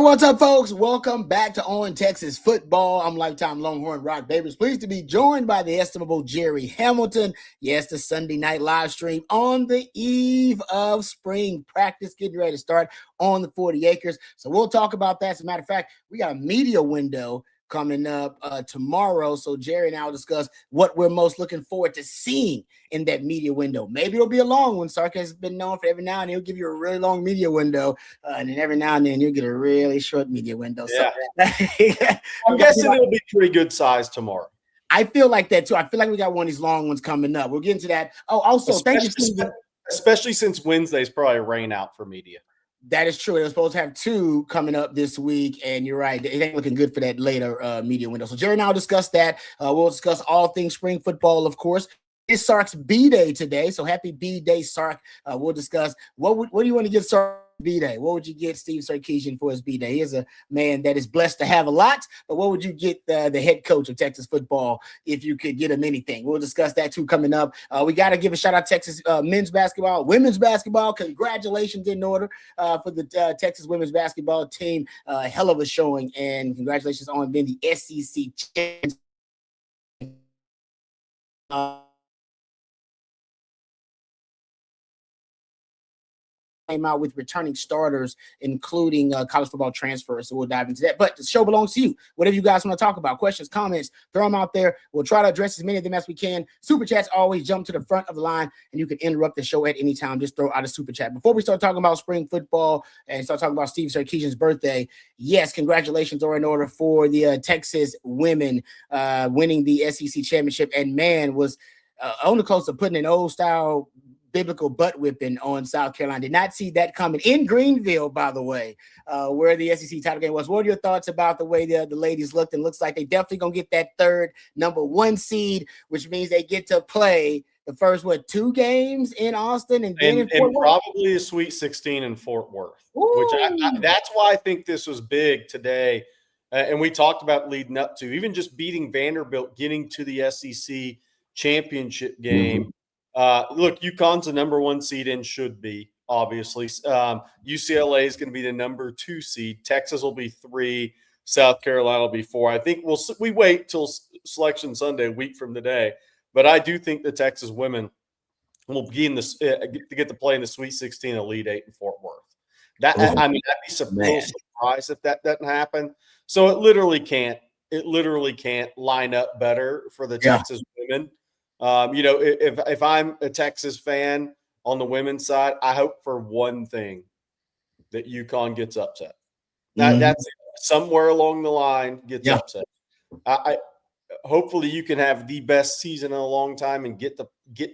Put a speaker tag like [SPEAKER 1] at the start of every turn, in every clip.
[SPEAKER 1] what's up, folks? Welcome back to On Texas Football. I'm lifetime Longhorn Rock Babers. Pleased to be joined by the estimable Jerry Hamilton. Yes, the Sunday night live stream on the eve of spring practice, getting ready to start on the 40 acres. So we'll talk about that. As a matter of fact, we got a media window coming up tomorrow. So Jerry and I will discuss what we're most looking forward to seeing in that media window. Maybe it'll be a long one. Sark has been known for every now and then he'll give you a really long media window, and then every now and then you'll get a really short media window.
[SPEAKER 2] Yeah.
[SPEAKER 1] So
[SPEAKER 2] I'm guessing it'll be pretty good size tomorrow.
[SPEAKER 1] I feel like that too. I feel like we got one of these long ones coming up. We'll get into that. Oh, also, thank you, Stephen.
[SPEAKER 2] Especially since Wednesday's probably rain out for media.
[SPEAKER 1] That is true. They're supposed to have two coming up this week, and you're right. It ain't looking good for that later media window. So Jerry and I will discuss that. We'll discuss all things spring football, of course. It's Sark's B-Day today, so happy B-Day, Sark. We'll discuss what do you want to get Sark B-Day? What would you get Steve Sarkisian for his B-Day? He is a man that is blessed to have a lot, but what would you get the head coach of Texas football if you could get him anything? We'll discuss that too coming up. We got to give a shout out to Texas men's basketball, women's basketball. Congratulations in order for the Texas women's basketball team. Hell of a showing, and congratulations on being the SEC champions. Came out with returning starters, including college football transfers. So we'll dive into that. But the show belongs to you. Whatever you guys want to talk about, questions, comments, throw them out there. We'll try to address as many of them as we can. Super chats always jump to the front of the line, and you can interrupt the show at any time. Just throw out a super chat. Before we start talking about spring football and start talking about Steve Sarkisian's birthday, yes, congratulations are in order for the Texas women winning the SEC championship. And man, was on the close to putting an old style biblical butt whipping on South Carolina. Did not see that coming in Greenville, by the way, where the SEC title game was. What are your thoughts about the way the ladies looked? And looks like they definitely gonna get that third number one seed, which means they get to play the first 2 games in Austin and then in Fort Worth?
[SPEAKER 2] Probably a Sweet 16 in Fort Worth. Which that's why I think this was big today. And we talked about leading up to even just beating Vanderbilt, getting to the SEC championship game. Look, UConn's the number 1 seed and should be, obviously. UCLA is going to be the number 2 seed. Texas will be 3. South Carolina will be 4. I think we wait till Selection Sunday, a week from today. But I do think the Texas women will be in this get to play in the Sweet 16 Elite 8 in Fort Worth. I'd be surprised if that doesn't happen. So it literally can't line up better for the Texas women. If I'm a Texas fan on the women's side, I hope for one thing, that UConn gets upset. That's somewhere along the line gets upset. Hopefully you can have the best season in a long time and get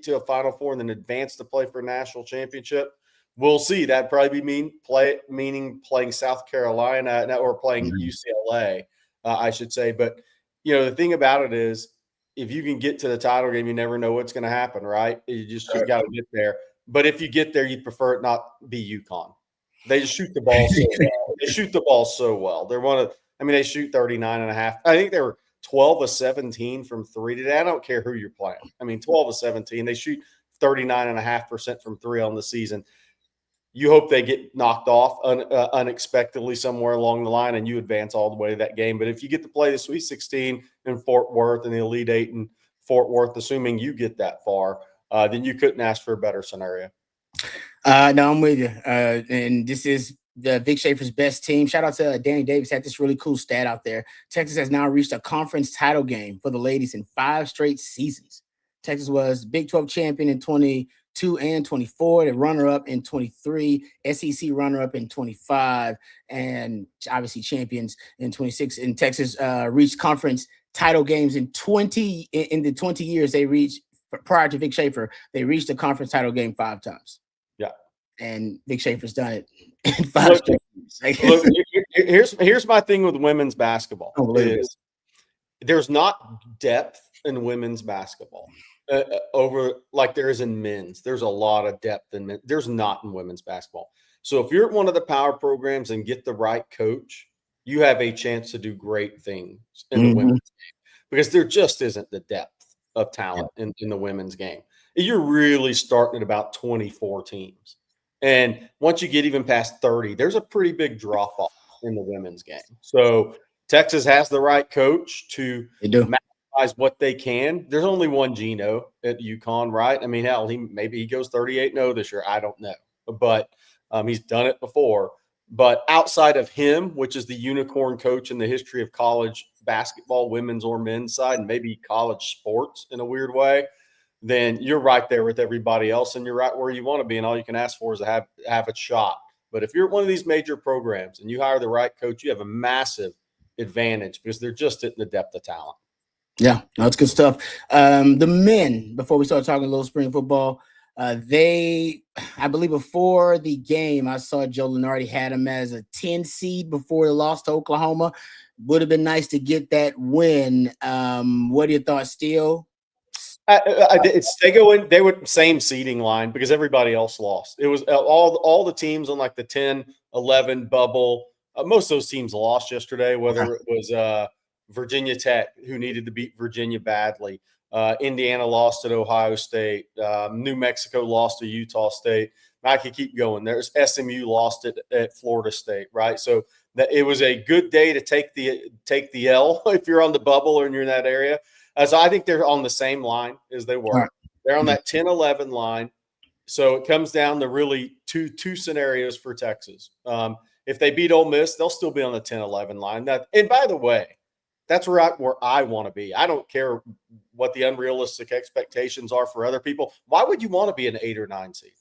[SPEAKER 2] to a Final Four and then advance to play for a national championship. We'll see. That'd probably meaning playing South Carolina or playing UCLA, I should say. But the thing about it is, if you can get to the title game, you never know what's going to happen, right? You got to get there. But if you get there, you'd prefer it not be UConn. They just shoot the ball so well. They shoot the ball so well. They shoot 39.5. I think they were 12 of 17 from 3 today. I don't care who you're playing. 12 of 17. They shoot 39.5% from 3 on the season. You hope they get knocked off unexpectedly somewhere along the line and you advance all the way to that game. But if you get to play the Sweet 16 in Fort Worth and the Elite 8 in Fort Worth, assuming you get that far, then you couldn't ask for a better scenario.
[SPEAKER 1] No, I'm with you. And this is Vic Schaefer's best team. Shout out to Danny Davis. Had this really cool stat out there. Texas has now reached a conference title game for the ladies in 5 straight seasons. Texas was Big 12 champion in 22 and 24, the runner-up in 23, SEC runner-up in 25, and obviously champions in 26. And Texas reached conference title games in the 20 years they reached prior to Vic Schaefer. They reached the conference title game 5 times.
[SPEAKER 2] Yeah,
[SPEAKER 1] and Vic Schaefer's done it in 5 straight years.
[SPEAKER 2] Look, here's my thing with women's basketball. There's not depth in women's basketball. Over like there is in men's. There's a lot of depth in men. There's not in women's basketball. So if you're at one of the power programs and get the right coach, you have a chance to do great things in the women's game, because there just isn't the depth of talent in the women's game. You're really starting at about 24 teams. And once you get even past 30, there's a pretty big drop off in the women's game. So Texas has the right coach to maximize what they can. There's only one Gino at UConn, right? I mean, hell, maybe he goes 38-0 this year. I don't know, but he's done it before. But outside of him, which is the unicorn coach in the history of college basketball, women's or men's side, and maybe college sports in a weird way, then you're right there with everybody else, and you're right where you want to be. And all you can ask for is to have a shot. But if you're at one of these major programs and you hire the right coach, you have a massive advantage because they're just at the depth of talent.
[SPEAKER 1] Yeah, no, it's good stuff. The men, before we start talking a little spring football, I believe before the game, I saw Joe Lunardi had them as a 10 seed before they lost to Oklahoma. Would have been nice to get that win. What are your thoughts, Steele?
[SPEAKER 2] They were same seeding line because everybody else lost. It was all the teams on like the 10-11 bubble. Most of those teams lost yesterday, whether it was Virginia Tech, who needed to beat Virginia badly. Indiana lost at Ohio State. New Mexico lost to Utah State. I could keep going. There's SMU lost at Florida State, right? So that it was a good day to take the L if you're on the bubble or you're in that area. So I think they're on the same line as they were. They're on that 10-11 line. So it comes down to really two scenarios for Texas. If they beat Ole Miss, they'll still be on the 10-11 line. And by the way, that's where I want to be. I don't care what the unrealistic expectations are for other people. Why would you want to be an 8 or 9 seed?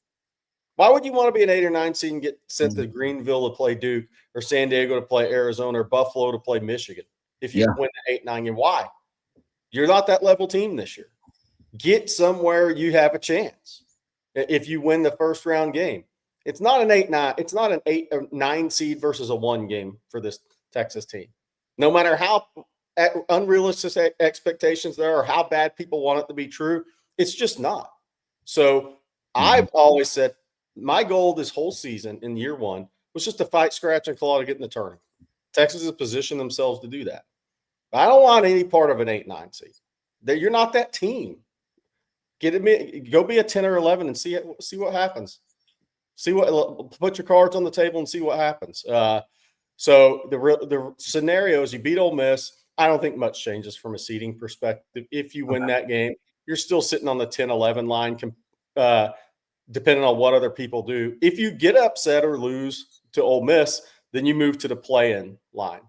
[SPEAKER 2] Why would you want to be an 8 or 9 seed and get sent to Greenville to play Duke or San Diego to play Arizona or Buffalo to play Michigan if you win the 8-9 game? Why? You're not that level team this year. Get somewhere you have a chance. If you win the first round game, it's not an 8-9. It's not an 8 or 9 seed versus a 1 game for this Texas team. No matter how unrealistic expectations there are, or how bad people want it to be true, it's just not. So I've always said my goal this whole season in year 1 was just to fight, scratch, and claw to get in the tournament. Texas has positioned themselves to do that. I don't want any part of an 8-9 seed. You're not that team. Go be a 10 or 11 and see what happens. Put your cards on the table and see what happens. So the scenario is you beat Ole Miss. I don't think much changes from a seeding perspective. If you win that game, you're still sitting on the 10-11 line, depending on what other people do. If you get upset or lose to Ole Miss, then you move to the play-in line.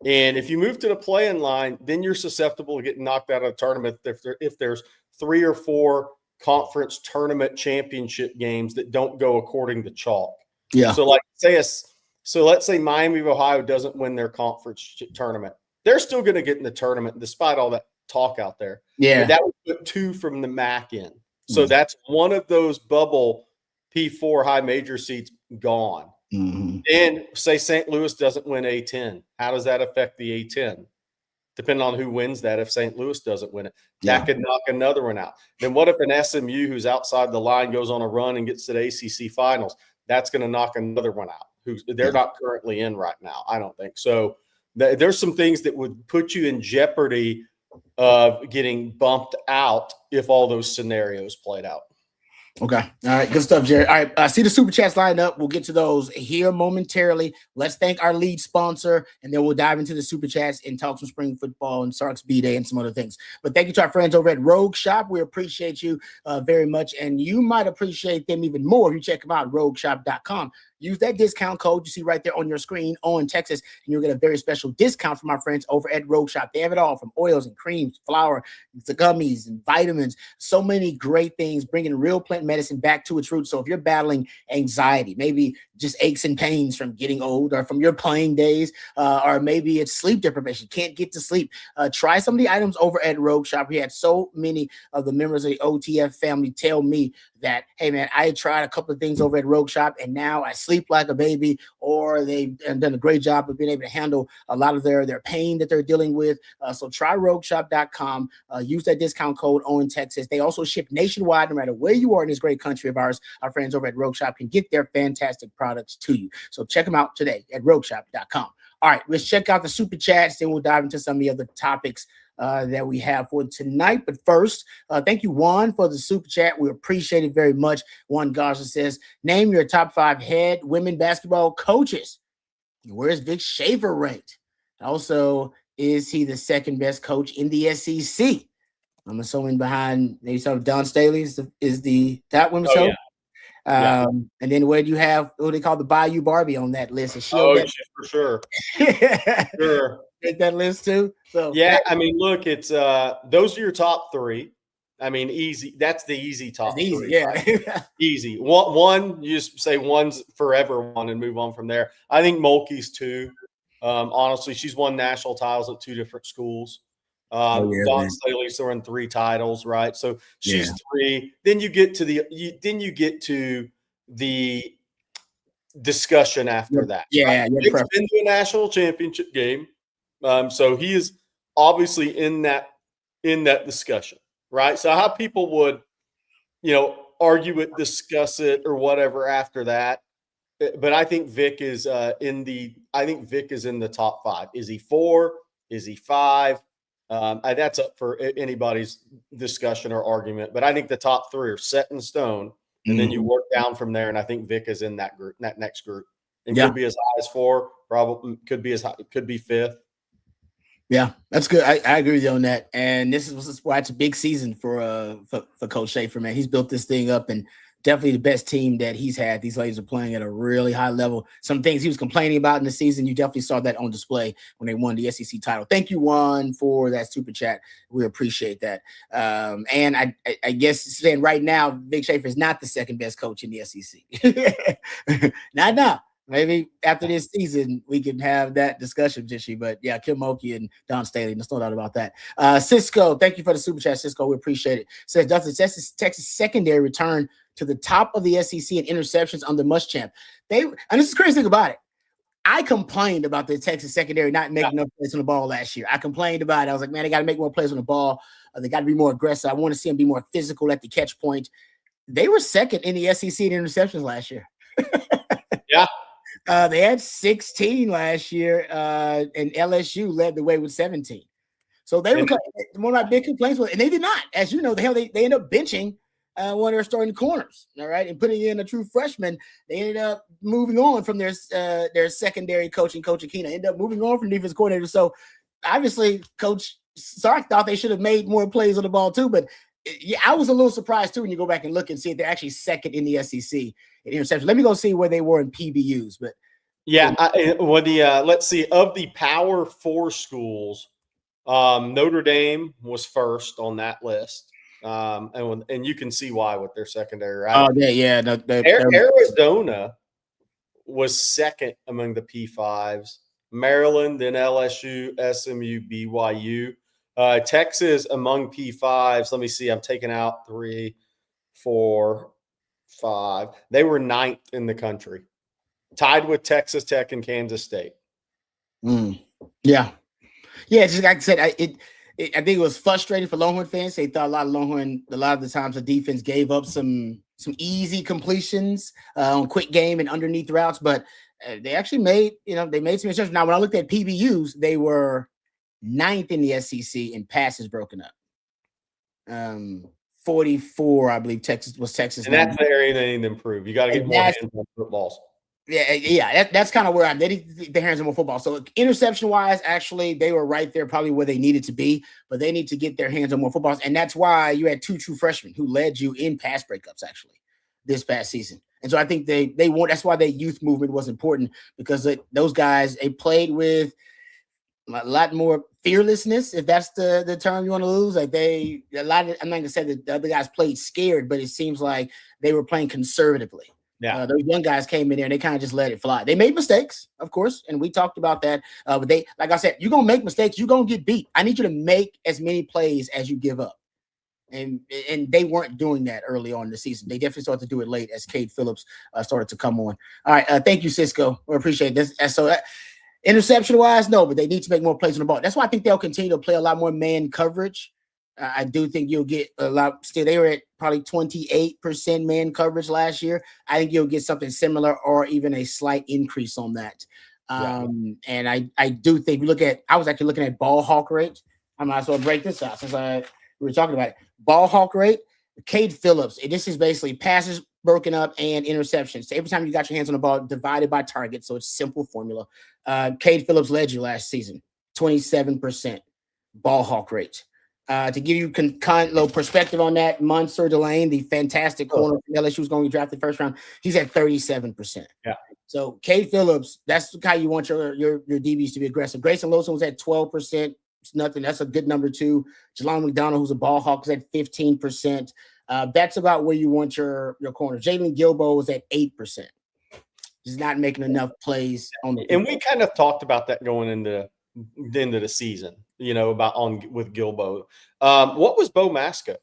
[SPEAKER 2] And if you move to the play-in line, then you're susceptible to getting knocked out of the tournament if there's 3 or 4 conference tournament championship games that don't go according to chalk. Yeah. So let's say Miami of Ohio doesn't win their conference tournament. They're still going to get in the tournament despite all that talk out there. Yeah. And that would put 2 from the MAC in. So that's one of those bubble P4 high major seats gone. And say St. Louis doesn't win A10. How does that affect the A10? Depending on who wins that, if St. Louis doesn't win it, that could knock another one out. Then what if an SMU who's outside the line goes on a run and gets to the ACC finals? That's going to knock another one out. They're not currently in right now, I don't think. So there's some things that would put you in jeopardy of getting bumped out if all those scenarios played out.
[SPEAKER 1] Okay. All right. Good stuff, Jerry. All right. I see the super chats lined up. We'll get to those here momentarily. Let's thank our lead sponsor, and then we'll dive into the super chats and talk some spring football and Sark's B-Day and some other things. But thank you to our friends over at Rogue Shop. We appreciate you very much, and you might appreciate them even more if you check them out, rogueshop.com. Use that discount code you see right there on your screen on Texas, and you'll get a very special discount from our friends over at Rogue Shop. They have it all from oils and creams, flour, the gummies and vitamins. So many great things, bringing real plant medicine back to its roots. So if you're battling anxiety, maybe just aches and pains from getting old or from your playing days, or maybe it's sleep deprivation, can't get to sleep, try some of the items over at Rogue Shop. We had so many of the members of the OTF family tell me that, hey, man, I tried a couple of things over at Rogue Shop, and now I sleep like a baby, or they've done a great job of being able to handle a lot of their pain that they're dealing with. So try rogueshop.com. Use that discount code on Texas. They also ship nationwide, no matter where you are in this great country of ours. Our friends over at Rogue Shop can get their fantastic products to you. So check them out today at rogueshop.com. All right, let's check out the super chats, then we'll dive into some of the other topics that we have for tonight. But first, thank you, Juan, for the super chat. We appreciate it very much. Juan Garza says, name your top 5 head women basketball coaches. Where's Vic Schaefer ranked? Also, is he the second best coach in the SEC? I'm assuming behind maybe some Don Staley is that women's coach. And then where do you have who they call the Bayou Barbie on that list? Is she on that?
[SPEAKER 2] For sure.
[SPEAKER 1] Sure. Make that list too. So
[SPEAKER 2] yeah, I mean, look, it's those are your top three. I mean, easy. That's the easy top
[SPEAKER 1] easy,
[SPEAKER 2] three.
[SPEAKER 1] yeah.
[SPEAKER 2] Right? Easy. One, you just say one's forever one and move on from there. I think Mulkey's two. Honestly, she's won national titles at two different schools. Dawn Staley's won 3 titles, right? So she's 3. Then you get to the discussion after that.
[SPEAKER 1] Yeah,
[SPEAKER 2] right? He's been to a national championship game, so he is obviously in that discussion, right? So how people would, argue it, discuss it, or whatever after that. But I think Vic is in the top 5. Is he 4? Is he 5? That's up for anybody's discussion or argument. But I think the top 3 are set in stone, and then you work down from there. And I think Vic is in that group, that next group, and could be as high as 4. Probably could be 5th.
[SPEAKER 1] Yeah, that's good. I agree with you on that. And this is why it's a big season for Coach Schaefer, man. He's built this thing up, and definitely the best team that he's had. These ladies are playing at a really high level. Some things he was complaining about in the season, you definitely saw that on display when they won the SEC title. Thank you, Juan, for that super chat. We appreciate that. And I guess saying right now, Vic Schaefer is not the second best coach in the SEC. Not now. Maybe after this season, we can have that discussion, Jishy. But yeah, Kim Mulkey and Don Staley, there's no doubt about that. Cisco, thank you for the super chat, Cisco. We appreciate it. Says, does the Texas secondary return to the top of the SEC in interceptions under Muschamp? And this is the crazy thing about it. I complained about the Texas secondary not making enough plays on the ball last year. I complained about it. I was like, man, they got to make more plays on the ball. They got to be more aggressive. I want to see them be more physical at the catch point. They were second in the SEC in interceptions last year.
[SPEAKER 2] Yeah.
[SPEAKER 1] They had 16 last year, and LSU led the way with 17. So they were one of my big complaints was, and they did not, as you know, they ended up benching one of their starting corners, all right, and putting in a true freshman. They ended up moving on from their secondary coaching, Coach Aquina, ended up moving on from defense coordinator. So obviously, Coach Sark thought they should have made more plays on the ball too, but yeah, I was a little surprised too when you go back and look and see if they're actually second in the SEC in interceptions. Let me go see where they were in PBUs, but
[SPEAKER 2] yeah, let's see, of the Power 4 schools, Notre Dame was first on that list, and you can see why with their secondary. Right?
[SPEAKER 1] Oh yeah.
[SPEAKER 2] Arizona was second among the P5s. Maryland, then LSU, SMU, BYU. Texas among P5s. Let me see. I'm taking out 3, 4, 5. They were 9th in the country, tied with Texas Tech and Kansas State.
[SPEAKER 1] Yeah. Just like I said, I think it was frustrating for Longhorn fans. They thought a lot of the times the defense gave up some easy completions on quick game and underneath routes, but they actually made some adjustments. Now, when I looked at PBUs, they were 9th in the SEC in passes broken up. 44, I believe Texas.
[SPEAKER 2] And that's the area they need to improve. You got to get more hands on footballs.
[SPEAKER 1] Yeah, that's kind of where they need their hands on more football. So interception-wise, actually, they were right there probably where they needed to be, but they need to get their hands on more footballs. And that's why you had 2 true freshmen who led you in pass breakups, actually, this past season. And so I think they want. That's why their youth movement was important, because those guys, they played with a lot more fearlessness, if that's the term you want to lose. Like I'm not going to say that the other guys played scared, but it seems like they were playing conservatively.
[SPEAKER 2] Yeah,
[SPEAKER 1] those young guys came in there and they kind of just let it fly. They made mistakes, of course, and we talked about that. But they, like I said, you're gonna make mistakes. You're gonna get beat. I need you to make as many plays as you give up. And they weren't doing that early on in the season. They definitely started to do it late as Cade Phillips started to come on. All right, thank you, Cisco. We appreciate this. So interception-wise, no, but they need to make more plays on the ball. That's why I think they'll continue to play a lot more man coverage. I do think you'll get a lot. Still, they were at probably 28% man coverage last year. I think you'll get something similar or even a slight increase on that. And I do think I was actually looking at ball hawk rate. I might as well break this out since we were talking about it. Ball hawk rate, Cade Phillips. This is basically passes broken up, and interceptions. So every time you got your hands on the ball, divided by target. So it's simple formula. Cade Phillips led you last season, 27% ball hawk rate. To give you little perspective on that, Monsieur Delane, the fantastic corner from LSU, who's going to be drafted first round, he's at 37%.
[SPEAKER 2] Yeah.
[SPEAKER 1] So Cade Phillips, that's how you want your DBs to be aggressive. Grayson Lawson was at 12%. It's nothing. That's a good number too. Jelani McDonald, who's a ball hawk, is at 15%. That's about where you want your corner. Jalen Gilbo is at 8%. He's not making enough plays on the field.
[SPEAKER 2] And we kind of talked about that going into the end of the season, with Gilbo. What was Bo Masco?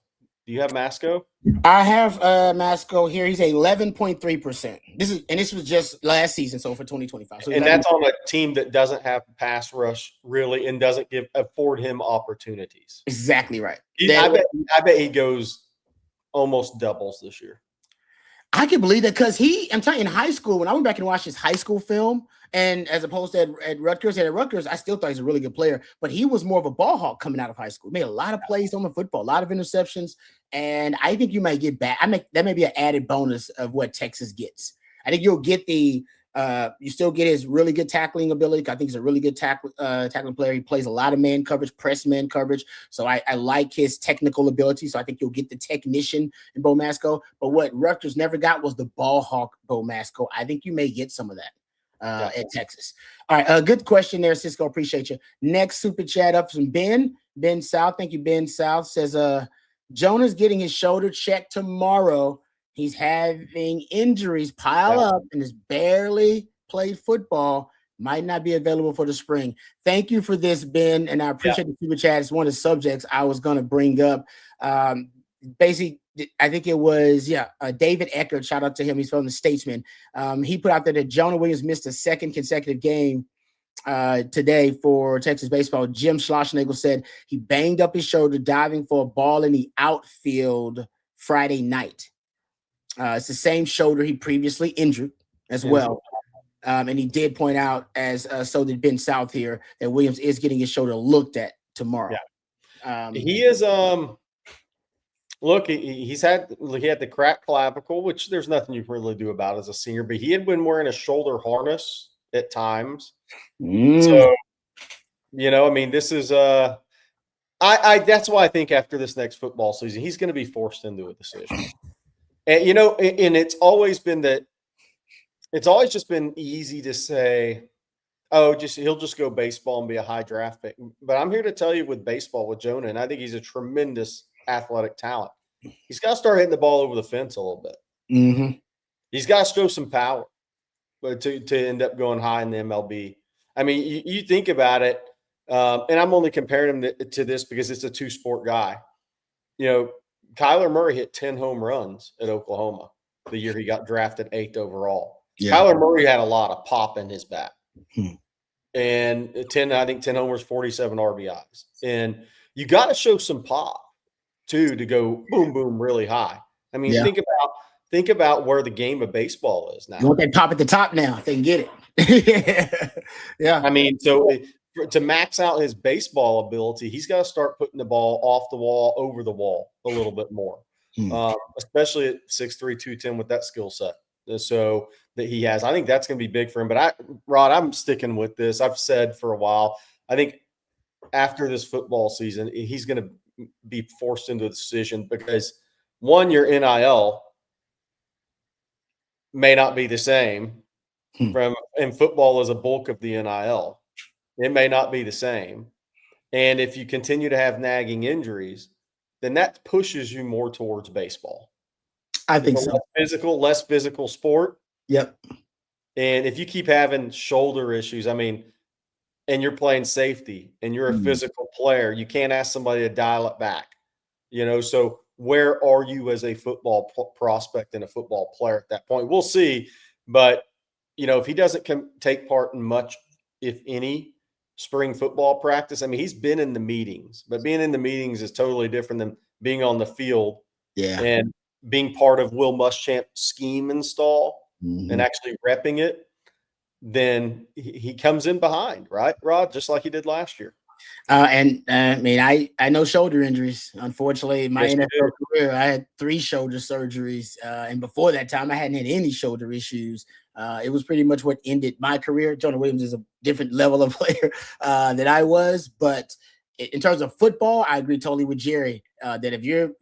[SPEAKER 2] Do you have Masco?
[SPEAKER 1] I have Masco here. He's 11.3%. This was just last season, so for 2025. So
[SPEAKER 2] and that's on a team that doesn't have pass rush really and doesn't afford him opportunities.
[SPEAKER 1] Exactly right.
[SPEAKER 2] I bet he goes almost doubles this year.
[SPEAKER 1] I can believe that because I'm telling you, in high school, when I went back and watched his high school film, and as opposed to at Rutgers, I still thought he's a really good player, but he was more of a ball hawk coming out of high school. Made a lot of plays on the football, a lot of interceptions, and I think you might get back. That may be an added bonus of what Texas gets. I think you'll get you still get his really good tackling ability. I think he's a really good tackling player. He plays a lot of man coverage, press man coverage. So I like his technical ability. So I think you'll get the technician in Bo Masco. But what Rutgers never got was the ball hawk Bo Masco. I think you may get some of that at Texas. All right. Good question there, Cisco. Appreciate you. Next super chat up from Ben South. Thank you, Ben South. Says Jonah's getting his shoulder checked tomorrow. He's having injuries pile up and has barely played football. Might not be available for the spring. Thank you for this, Ben, and I appreciate the super chat. It's one of the subjects I was going to bring up. Basically, I think it was David Eckert. Shout out to him. He's from the Statesman. He put out there that Jonah Williams missed a second consecutive game today for Texas baseball. Jim Schlossnagel said he banged up his shoulder diving for a ball in the outfield Friday night. It's the same shoulder he previously injured as well. And he did point out, as so did Ben South here, that Williams is getting his shoulder looked at tomorrow.
[SPEAKER 2] Yeah. He is he had the cracked clavicle, which there's nothing you can really do about as a senior, but he had been wearing a shoulder harness at times. So, this is that's why I think after this next football season, he's going to be forced into a decision. And and it's always just been easy to say, he'll just go baseball and be a high draft pick. But I'm here to tell you with baseball with Jonah, and I think he's a tremendous athletic talent. He's got to start hitting the ball over the fence a little bit.
[SPEAKER 1] Mm-hmm.
[SPEAKER 2] He's got to show some power, but to end up going high in the MLB. I mean, you think about it, and I'm only comparing him to this because it's a two-sport guy. Kyler Murray hit 10 home runs at Oklahoma the year he got drafted 8th overall. Yeah. Kyler Murray had a lot of pop in his bat. And 10 homers, 47 RBIs. And you got to show some pop, too, to go boom, boom really high. I mean, think about where the game of baseball is now.
[SPEAKER 1] You want that pop at the top now if they can get it. Yeah.
[SPEAKER 2] I mean, so to max out his baseball ability, he's got to start putting the ball off the wall, over the wall a little bit more, especially at 6'3", 210 with that skill set. So that he has, I think that's going to be big for him. But Rod, I'm sticking with this. I've said for a while, I think after this football season, he's going to be forced into a decision because one, your NIL may not be the same and football is a bulk of the NIL. It may not be the same. And if you continue to have nagging injuries, then that pushes you more towards baseball.
[SPEAKER 1] I think so.
[SPEAKER 2] Less physical sport.
[SPEAKER 1] Yep.
[SPEAKER 2] And if you keep having shoulder issues, and you're playing safety and you're a physical player, you can't ask somebody to dial it back. So where are you as a football prospect and a football player at that point? We'll see. But, if he doesn't take part in much, if any, spring football practice, he's been in the meetings, but being in the meetings is totally different than being on the field and being part of Will Muschamp's scheme install and actually repping it. Then he comes in behind, right, Rod? Just like he did last year.
[SPEAKER 1] I mean, I know shoulder injuries. Unfortunately, my NFL career, I had 3 shoulder surgeries, and before that time, I hadn't had any shoulder issues. It was pretty much what ended my career. Jonah Williams is a different level of player than I was, but in terms of football, I agree totally with Jerry that if you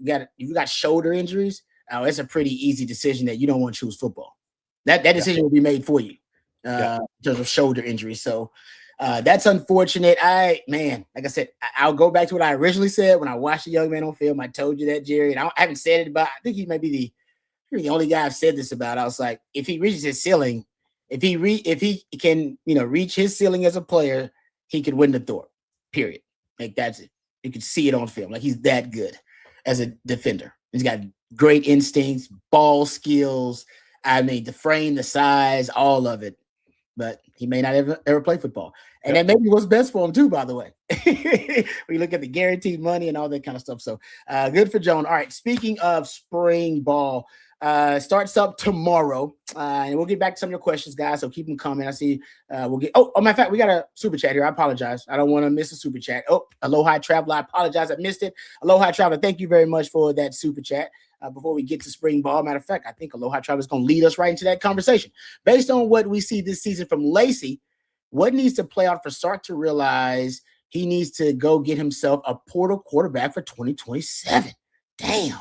[SPEAKER 1] got shoulder injuries, it's a pretty easy decision that you don't want to choose football. That decision will be made for you in terms of shoulder injuries. So. That's unfortunate. Like I said, I'll go back to what I originally said when I watched the young man on film. I told you that, Jerry, and I haven't said it, but I think he may be the only guy I've said this about. I was like, if he reaches his ceiling, if he can, reach his ceiling as a player, he could win the Thor. Period. Like that's it. You can see it on film. Like he's that good as a defender. He's got great instincts, ball skills. I mean, the frame, the size, all of it. But he may not ever play football. And that maybe what's best for him too, by the way. When you look at the guaranteed money and all that kind of stuff. So good for Jonah. All right. Speaking of spring ball, starts up tomorrow. And we'll get back to some of your questions, guys. So keep them coming. I see we'll get matter of fact, we got a super chat here. I apologize. I don't want to miss a super chat. Aloha Traveler. I apologize. I missed it. Aloha Traveler. Thank you very much for that super chat. Before we get to spring ball. Matter of fact, I think Aloha Traveler is going to lead us right into that conversation. Based on what we see this season from Lacey, what needs to play out for Sark to realize he needs to go get himself a portal quarterback for 2027? Damn.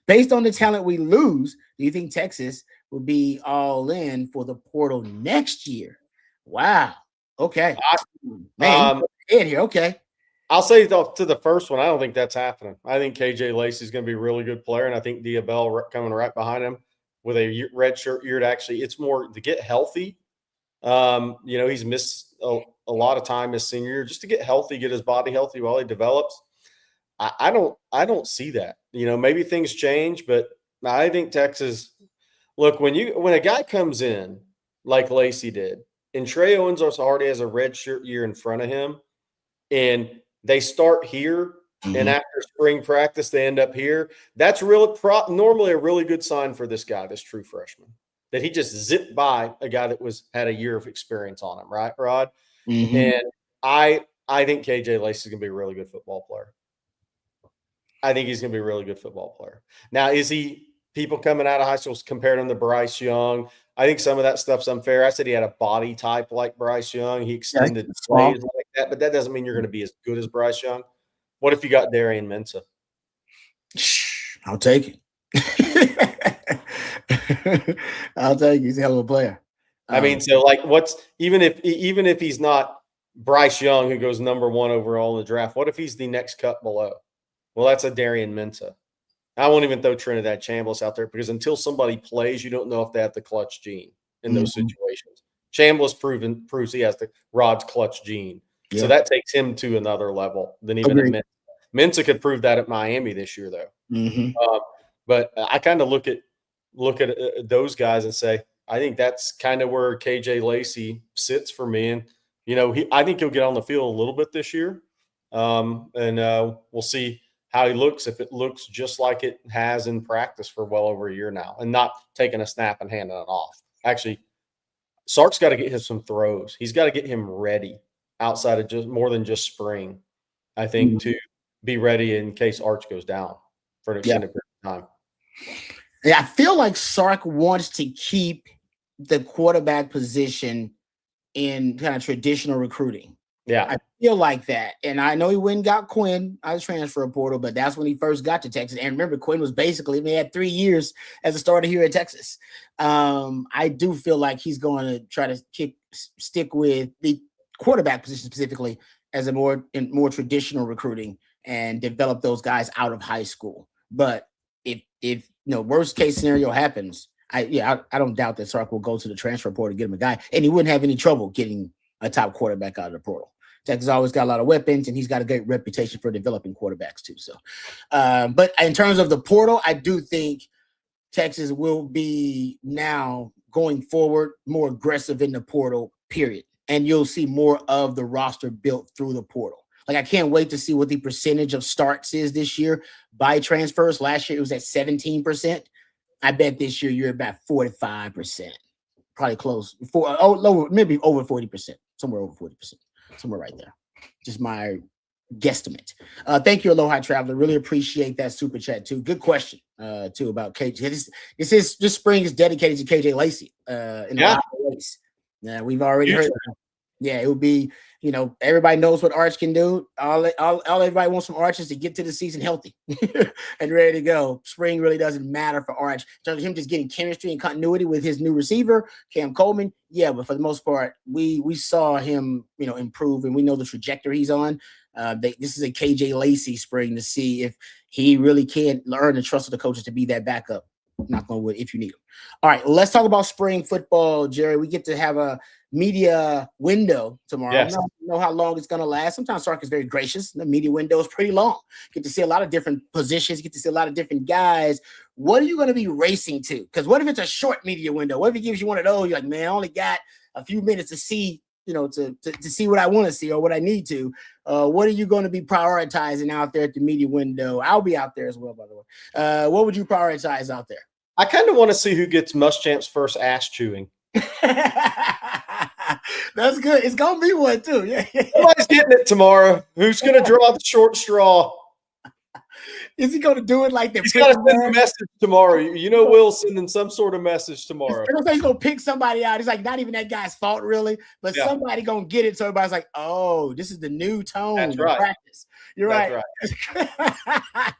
[SPEAKER 1] Based on the talent we lose, do you think Texas will be all in for the portal next year? Wow. Okay. Here. Okay.
[SPEAKER 2] I'll say to the first one, I don't think that's happening. I think KJ Lacey is going to be a really good player, and I think Diabell coming right behind him with a red shirt year. It's more to get healthy. He's missed a lot of time his senior year just to get healthy, get his body healthy while he develops. I don't see that. Maybe things change, but I think Texas. Look, when a guy comes in like Lacey did, and Trey Owens already has a red shirt year in front of him, and they start here, and after spring practice, they end up here. That's normally a really good sign for this guy, this true freshman, that he just zipped by a guy that had a year of experience on him, right, Rod? And I think KJ Lacey is going to be a really good football player. I think he's going to be a really good football player. Now, people coming out of high school compared him to Bryce Young? I think some of that stuff's unfair. I said he had a body type like Bryce Young. He extended plays like that, but that doesn't mean you're going to be as good as Bryce Young. What if you got Darian Mensah?
[SPEAKER 1] I'll take it. I'll take it. He's a hell of a player.
[SPEAKER 2] I mean, so like even if he's not Bryce Young, who goes number 1 overall in the draft, what if he's the next cut below? Well, that's a Darian Mensah. I won't even throw Trinidad Chambliss out there because until somebody plays, you don't know if they have the clutch gene in those situations. Chambliss proves he has the Rod's clutch gene. Yeah. So that takes him to another level than even a Mensah. Mensah could prove that at Miami this year, though. But I kind of look at those guys and say, I think that's kind of where KJ Lacey sits for me. And, I think he'll get on the field a little bit this year. And we'll see how he looks, if it looks just like it has in practice for well over a year now, and not taking a snap and handing it off. Actually, Sark's got to get him some throws. He's got to get him ready outside of just more than just spring, I think, to be ready in case Arch goes down for an extended period of time.
[SPEAKER 1] Yeah, I feel like Sark wants to keep the quarterback position in kind of traditional recruiting.
[SPEAKER 2] Yeah.
[SPEAKER 1] I feel like that. And I know he went and got Quinn out of transfer portal, but that's when he first got to Texas. And remember, Quinn was basically, he had 3 years as a starter here at Texas. I do feel like he's going to try to stick with the quarterback position specifically as a more traditional recruiting and develop those guys out of high school. But if worst case scenario happens, I don't doubt that Sark will go to the transfer portal to get him a guy, and he wouldn't have any trouble getting a top quarterback out of the portal. Texas always got a lot of weapons, and he's got a great reputation for developing quarterbacks too. So, but in terms of the portal, I do think Texas will be now going forward more aggressive in the portal, period. And you'll see more of the roster built through the portal. Like, I can't wait to see what the percentage of starts is this year by transfers. Last year, it was at 17%. I bet this year you're about 45%. Probably close. Maybe over 40%. Somewhere over 40%. Somewhere right there. Just my guesstimate. Thank you, Aloha Traveler. Really appreciate that super chat too. Good question too about KJ. This spring is dedicated to KJ Lacey in a lot of ways. Yeah, we've already heard. Yeah, it would be, everybody knows what Arch can do. All everybody wants from Arch is to get to the season healthy and ready to go. Spring really doesn't matter for Arch. In terms of him just getting chemistry and continuity with his new receiver, Cam Coleman. Yeah, but for the most part, we saw him, improve, and we know the trajectory he's on. This is a KJ Lacey spring to see if he really can earn the trust of the coaches to be that backup. Knock on wood, if you need him. All right, let's talk about spring football, Jerry. We get to have a media window tomorrow.
[SPEAKER 2] Yes.
[SPEAKER 1] I don't know how long it's going to last. Sometimes Sark is very gracious. The media window is pretty long. Get to see a lot of different positions. Get to see a lot of different guys. What are you going to be racing to? Because what if it's a short media window? What if it gives you one of those? You're like, man, I only got a few minutes to see, to see what I want to see or what I need to. What are you going to be prioritizing out there at the media window? I'll be out there as well, by the way. What would you prioritize out there?
[SPEAKER 2] I kind of want to see who gets Muschamp's first ass chewing.
[SPEAKER 1] That's good. It's gonna be one too. Yeah.
[SPEAKER 2] Somebody's getting it tomorrow. Who's going to draw the short straw?
[SPEAKER 1] Is he going to do it like the?
[SPEAKER 2] He's got to send a message tomorrow. Will's sending some sort of message tomorrow.
[SPEAKER 1] He's going to pick somebody out. It's like not even that guy's fault, really, but somebody going to get it. So everybody's like, "Oh, this is the new tone."
[SPEAKER 2] That's right.
[SPEAKER 1] Practice. You're right.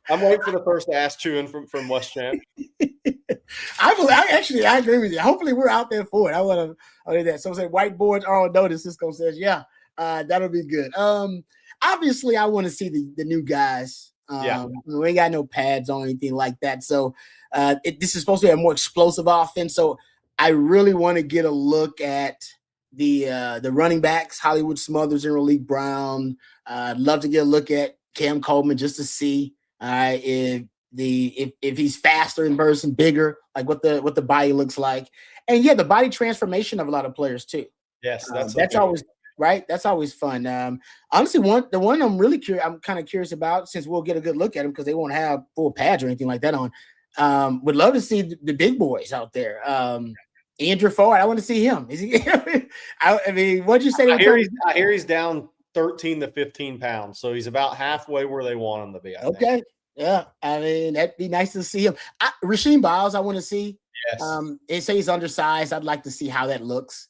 [SPEAKER 2] I'm waiting for the first ass chewing from Muschamp.
[SPEAKER 1] I agree with you. Hopefully, we're out there for it. I want to do that. So say whiteboards are on notice. Cisco says, "Yeah, that'll be good." Obviously, I want to see the new guys. We ain't got no pads on anything like that. So this is supposed to be a more explosive offense. So I really want to get a look at the running backs, Hollywood Smothers and Raleigh Brown. I'd love to get a look at Cam Coleman just to see if he's faster in person, bigger, like what the body looks like. And the body transformation of a lot of players too.
[SPEAKER 2] Yes,
[SPEAKER 1] that's always right. That's always fun. Honestly, the one I'm kind of curious about, since we'll get a good look at them because they won't have full pads or anything like that on. Would love to see the big boys out there. Andrew Ford, I want to see him. Is he? I mean, what'd you say?
[SPEAKER 2] I hear he's down 13 to 15 pounds, so he's about halfway where they want him to be. I think.
[SPEAKER 1] Yeah. I mean, that'd be nice to see him. Rasheem Biles, I want to see.
[SPEAKER 2] Yes.
[SPEAKER 1] They say he's undersized. I'd like to see how that looks.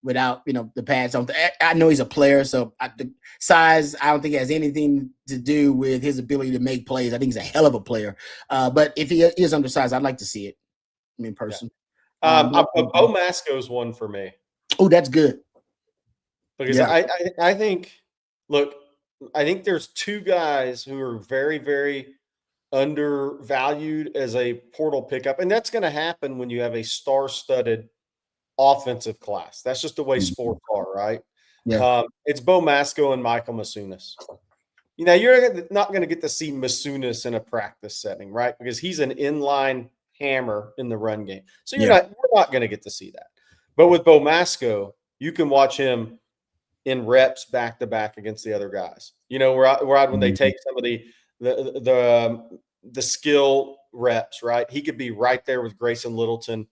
[SPEAKER 1] Without the pads on. I know he's a player, so the size I don't think has anything to do with his ability to make plays. I think he's a hell of a player. But if he is undersized, I'd like to see it in person.
[SPEAKER 2] Bo Masco's one for me.
[SPEAKER 1] Oh, that's good.
[SPEAKER 2] Because I think, I think there's two guys who are very, very undervalued as a portal pickup, and that's going to happen when you have a star-studded offensive class. That's just the way sports are, right?
[SPEAKER 1] Yeah.
[SPEAKER 2] It's Bo Masco and Michael Masunas. You're not going to get to see Masunas in a practice setting, right? Because he's an inline hammer in the run game. So we're not going to get to see that. But with Bo Masco, you can watch him in reps back to back against the other guys. When they take some of the skill reps, right? He could be right there with Grayson Littleton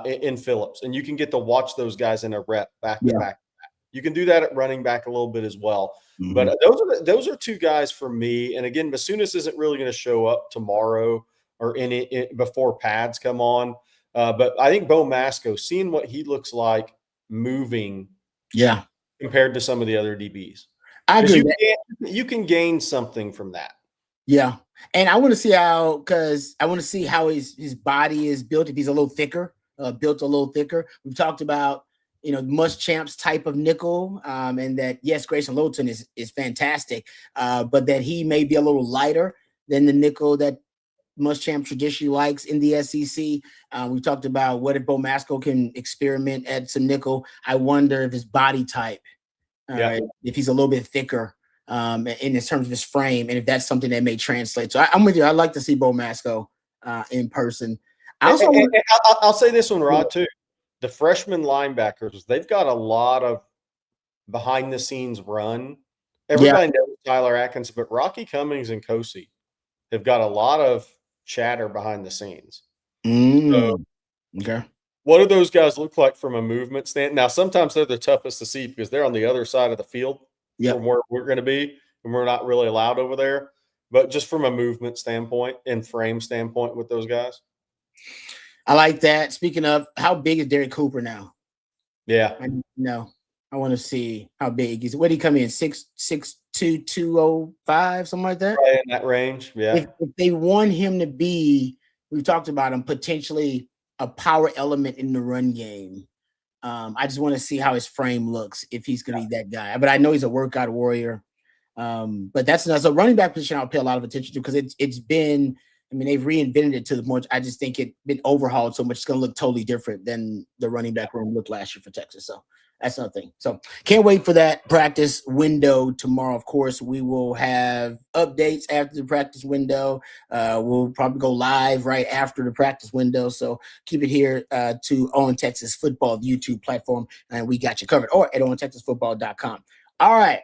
[SPEAKER 2] in Phillips, and you can get to watch those guys in a rep back to back. You can do that at running back a little bit as well. Mm-hmm. But those are two guys for me. And again, Masunas isn't really going to show up tomorrow or before pads come on. But I think Bo Masco, seeing what he looks like moving, compared to some of the other DBs,
[SPEAKER 1] I agree.
[SPEAKER 2] You can gain something from that.
[SPEAKER 1] Yeah, and I want to see how his body is built. If he's a little thicker. Built a little thicker. We've talked about, Muschamp's type of nickel, and that, yes, Grayson Littleton is fantastic, but that he may be a little lighter than the nickel that Muschamp traditionally likes in the SEC. We talked about what if Bo Masco can experiment at some nickel. I wonder if his body type, if he's a little bit thicker in terms of his frame, and if that's something that may translate. So I'm with you. I'd like to see Bo Masco in person.
[SPEAKER 2] I'll say this one, Rod, too. The freshman linebackers, they've got a lot of behind-the-scenes run. Everybody knows Tyler Atkins, but Rocky Cummings and Kosi have got a lot of chatter behind the scenes.
[SPEAKER 1] Okay.
[SPEAKER 2] What do those guys look like from a movement stand? Now, sometimes they're the toughest to see because they're on the other side of the field. from where we're going to be, and we're not really allowed over there. But just from a movement standpoint and frame standpoint with those guys.
[SPEAKER 1] I like that. Speaking of, how big is Derek Cooper now?
[SPEAKER 2] Yeah.
[SPEAKER 1] I want to see how big is. What did he come in? 6'2", 205, something like that?
[SPEAKER 2] Right in that range, yeah.
[SPEAKER 1] If they want him to be, we've talked about him, potentially a power element in the run game. I just want to see how his frame looks, if he's going to be that guy. But I know he's a workout warrior. But that's a running back position I'll pay a lot of attention to, because it's been, I mean, they've reinvented it to the point. I just think it's been overhauled so much. It's going to look totally different than the running back room looked last year for Texas. So that's another thing. So can't wait for that practice window tomorrow. Of course, we will have updates after the practice window. We'll probably go live right after the practice window. So keep it here to On Texas Football, the YouTube platform, and we got you covered, or at ontexasfootball.com. All right.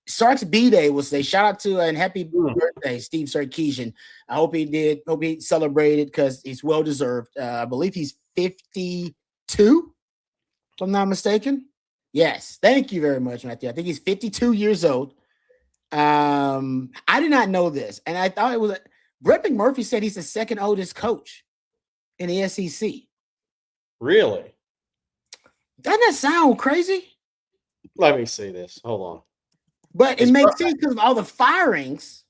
[SPEAKER 1] Sark's B-Day was today. Shout out to and happy birthday, Steve Sarkisian. I hope he celebrated, because he's well deserved. I believe he's 52, if I'm not mistaken. Yes, thank you very much, Matthew. I think he's 52 years old. I did not know this, and I thought it was Brett McMurphy said he's the second oldest coach in the SEC.
[SPEAKER 2] Really?
[SPEAKER 1] Doesn't that sound crazy?
[SPEAKER 2] Let me see this. Hold on.
[SPEAKER 1] But it makes sense because of all the firings.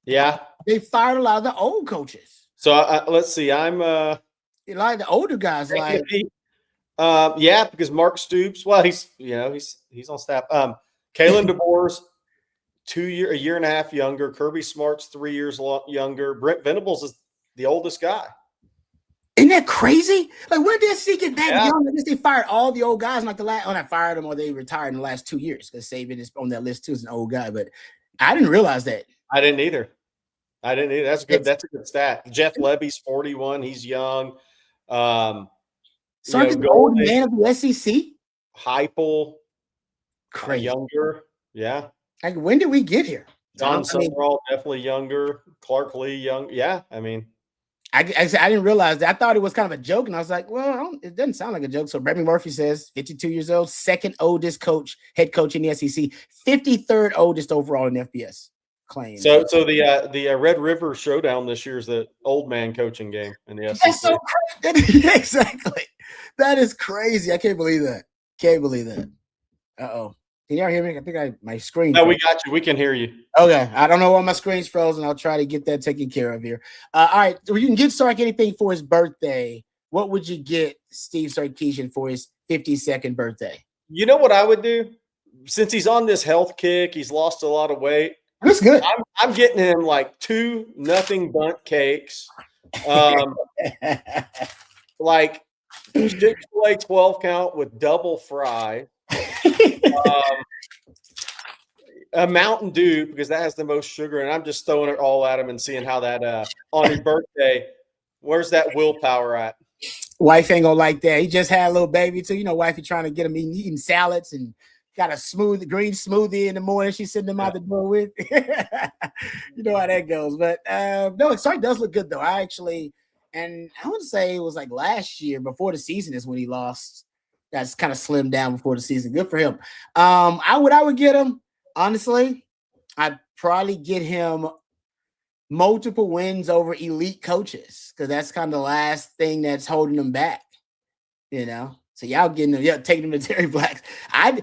[SPEAKER 2] Yeah.
[SPEAKER 1] They fired a lot of the old coaches.
[SPEAKER 2] So let's see. I'm
[SPEAKER 1] a lot of the older guys,
[SPEAKER 2] yeah, because Mark Stoops, well, he's on staff. Kalen DeBoer's a year and a half younger. Kirby Smart's 3 years younger. Brent Venables is the oldest guy.
[SPEAKER 1] Isn't that crazy? Like, when did SC get that young? I guess they fired all the old guys, like I fired them, or they retired in the last 2 years, because Saban is on that list too as an old guy. But I didn't realize that.
[SPEAKER 2] I didn't either. That's good. That's a good stat. Jeff Levy's 41. He's young.
[SPEAKER 1] Sark is the old man of the SEC.
[SPEAKER 2] Heupel,
[SPEAKER 1] crazy
[SPEAKER 2] younger. Yeah.
[SPEAKER 1] Like, when did we get here?
[SPEAKER 2] Don Summerall, definitely younger. Clark Lee, young. Yeah, I mean.
[SPEAKER 1] I didn't realize that. I thought it was kind of a joke, and I was like, well, it doesn't sound like a joke. So Brett Murphy says 52 years old, second oldest head coach in the SEC, 53rd oldest overall in FBS claim.
[SPEAKER 2] So the Red River Showdown this year is the old man coaching game in the SEC.
[SPEAKER 1] That's so crazy. Exactly. That is crazy. I can't believe that. Uh-oh. Can y'all hear me? I think my screen.
[SPEAKER 2] No, we got you. We can hear you.
[SPEAKER 1] Okay. I don't know why my screen's frozen. I'll try to get that taken care of here. All right. So you can get Sark anything for his birthday. What would you get Steve Sarkisian for his 52nd birthday?
[SPEAKER 2] You know what I would do? Since he's on this health kick, he's lost a lot of weight.
[SPEAKER 1] That's good.
[SPEAKER 2] I'm getting him like 2 nothing bundt cakes. Like Chick-fil-A 12 count with double fry. A Mountain Dew, because that has the most sugar, and I'm just throwing it all at him and seeing how that on his birthday, where's that willpower at?
[SPEAKER 1] Wife ain't gonna like that. He just had a little baby too. You know, wifey trying to get him eating salads and got a green smoothie in the morning. She's sitting him out the door with. You know how that goes. But no, Sark does look good though. I would say it was like last year before the season is when he lost. That's kind of slimmed down before the season. Good for him. I would get him, honestly, I'd probably get him multiple wins over elite coaches, because that's kind of the last thing that's holding them back, you know. So y'all getting him, taking him to Terry Blacks. I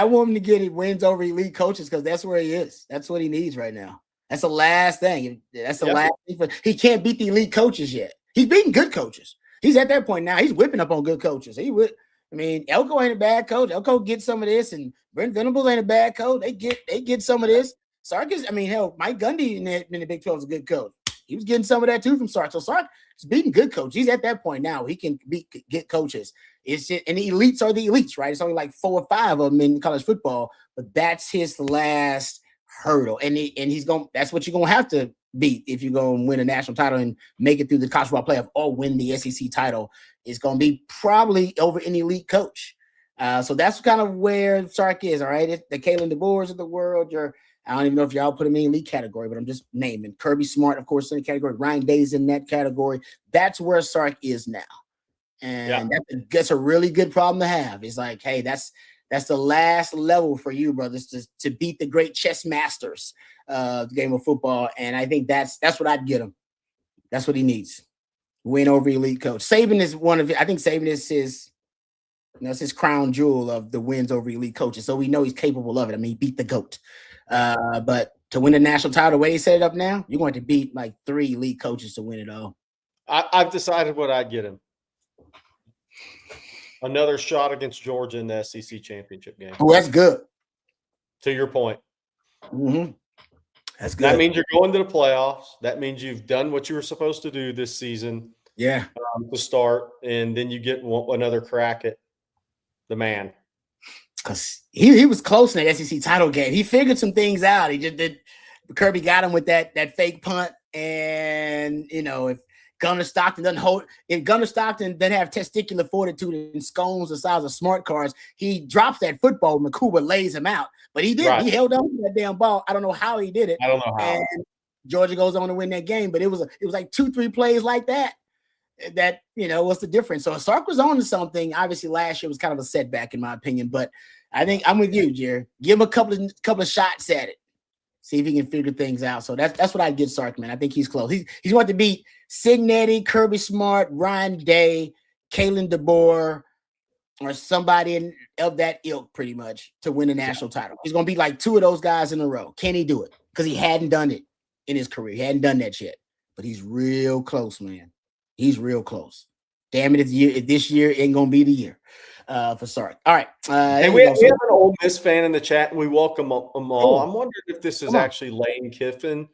[SPEAKER 1] want him to get wins over elite coaches, because that's where he is. That's what he needs right now. That's the last thing. That's the last thing. He can't beat the elite coaches yet. He's beating good coaches. He's at that point now. He's whipping up on good coaches. Elko ain't a bad coach. Elko gets some of this, and Brent Venables ain't a bad coach. They get some of this. Sark is, Mike Gundy in the Big 12 is a good coach. He was getting some of that too from Sark. So Sark is beating good coaches. He's at that point now. He can get coaches. It's just, and the elites are the elites, right? It's only like 4 or 5 of them in college football, but that's his last hurdle. And he's going. That's what you're gonna have to beat if you're gonna win a national title and make it through the college football playoff or win the SEC title. It's gonna be probably over an elite coach. So that's kind of where Sark is. All right, the Kalen DeBoers of the world. I don't even know if y'all put him in elite category, but I'm just naming Kirby Smart, of course, in the category. Ryan Day's in that category. That's where Sark is now, and that's a really good problem to have. It's like, hey, that's That's the last level for you, brothers, to beat the great chess masters of the game of football. And I think that's what I'd get him. That's what he needs. Win over elite coach. Saban is I think Saban is his, it's his crown jewel of the wins over elite coaches. So we know he's capable of it. I mean, he beat the GOAT. But to win the national title, the way he set it up now, you're going to beat like 3 elite coaches to win it all.
[SPEAKER 2] I've decided what I'd get him. Another shot against Georgia in the SEC championship game.
[SPEAKER 1] Oh, that's good.
[SPEAKER 2] To your point.
[SPEAKER 1] Mm-hmm. That's good.
[SPEAKER 2] That means you're going to the playoffs. That means you've done what you were supposed to do this season.
[SPEAKER 1] Yeah.
[SPEAKER 2] To start, and then you get another crack at the man. Because
[SPEAKER 1] he was close in the SEC title game. He figured some things out. He just did. Kirby got him with that fake punt, and if Gunnar Stockton doesn't have testicular fortitude and scones the size of smart cards, he drops that football. McCuba lays him out, but he did. Right. He held on to that damn ball. I don't know how he did it.
[SPEAKER 2] I don't know how.
[SPEAKER 1] And Georgia goes on to win that game, but it was like 2-3 plays like that. That what's the difference? So Sark was on to something. Obviously, last year was kind of a setback in my opinion, but I think I'm with you, Jerry. Give him a couple of shots at it. See if he can figure things out. So that's what I'd give Sark, man. I think he's close. He's going to beat Signetti, Kirby Smart, Ryan Day, Kalen DeBoer, or somebody of that ilk, pretty much, to win a national title. He's going to be like 2 of those guys in a row. Can he do it? Because he hadn't done it in his career. He hadn't done that yet. But he's real close, man. He's real close. Damn it, if this year ain't going to be the year for Sark. All right.
[SPEAKER 2] And we have an Ole Miss fan in the chat, and we welcome them all. I'm wondering if this is actually Lane Kiffin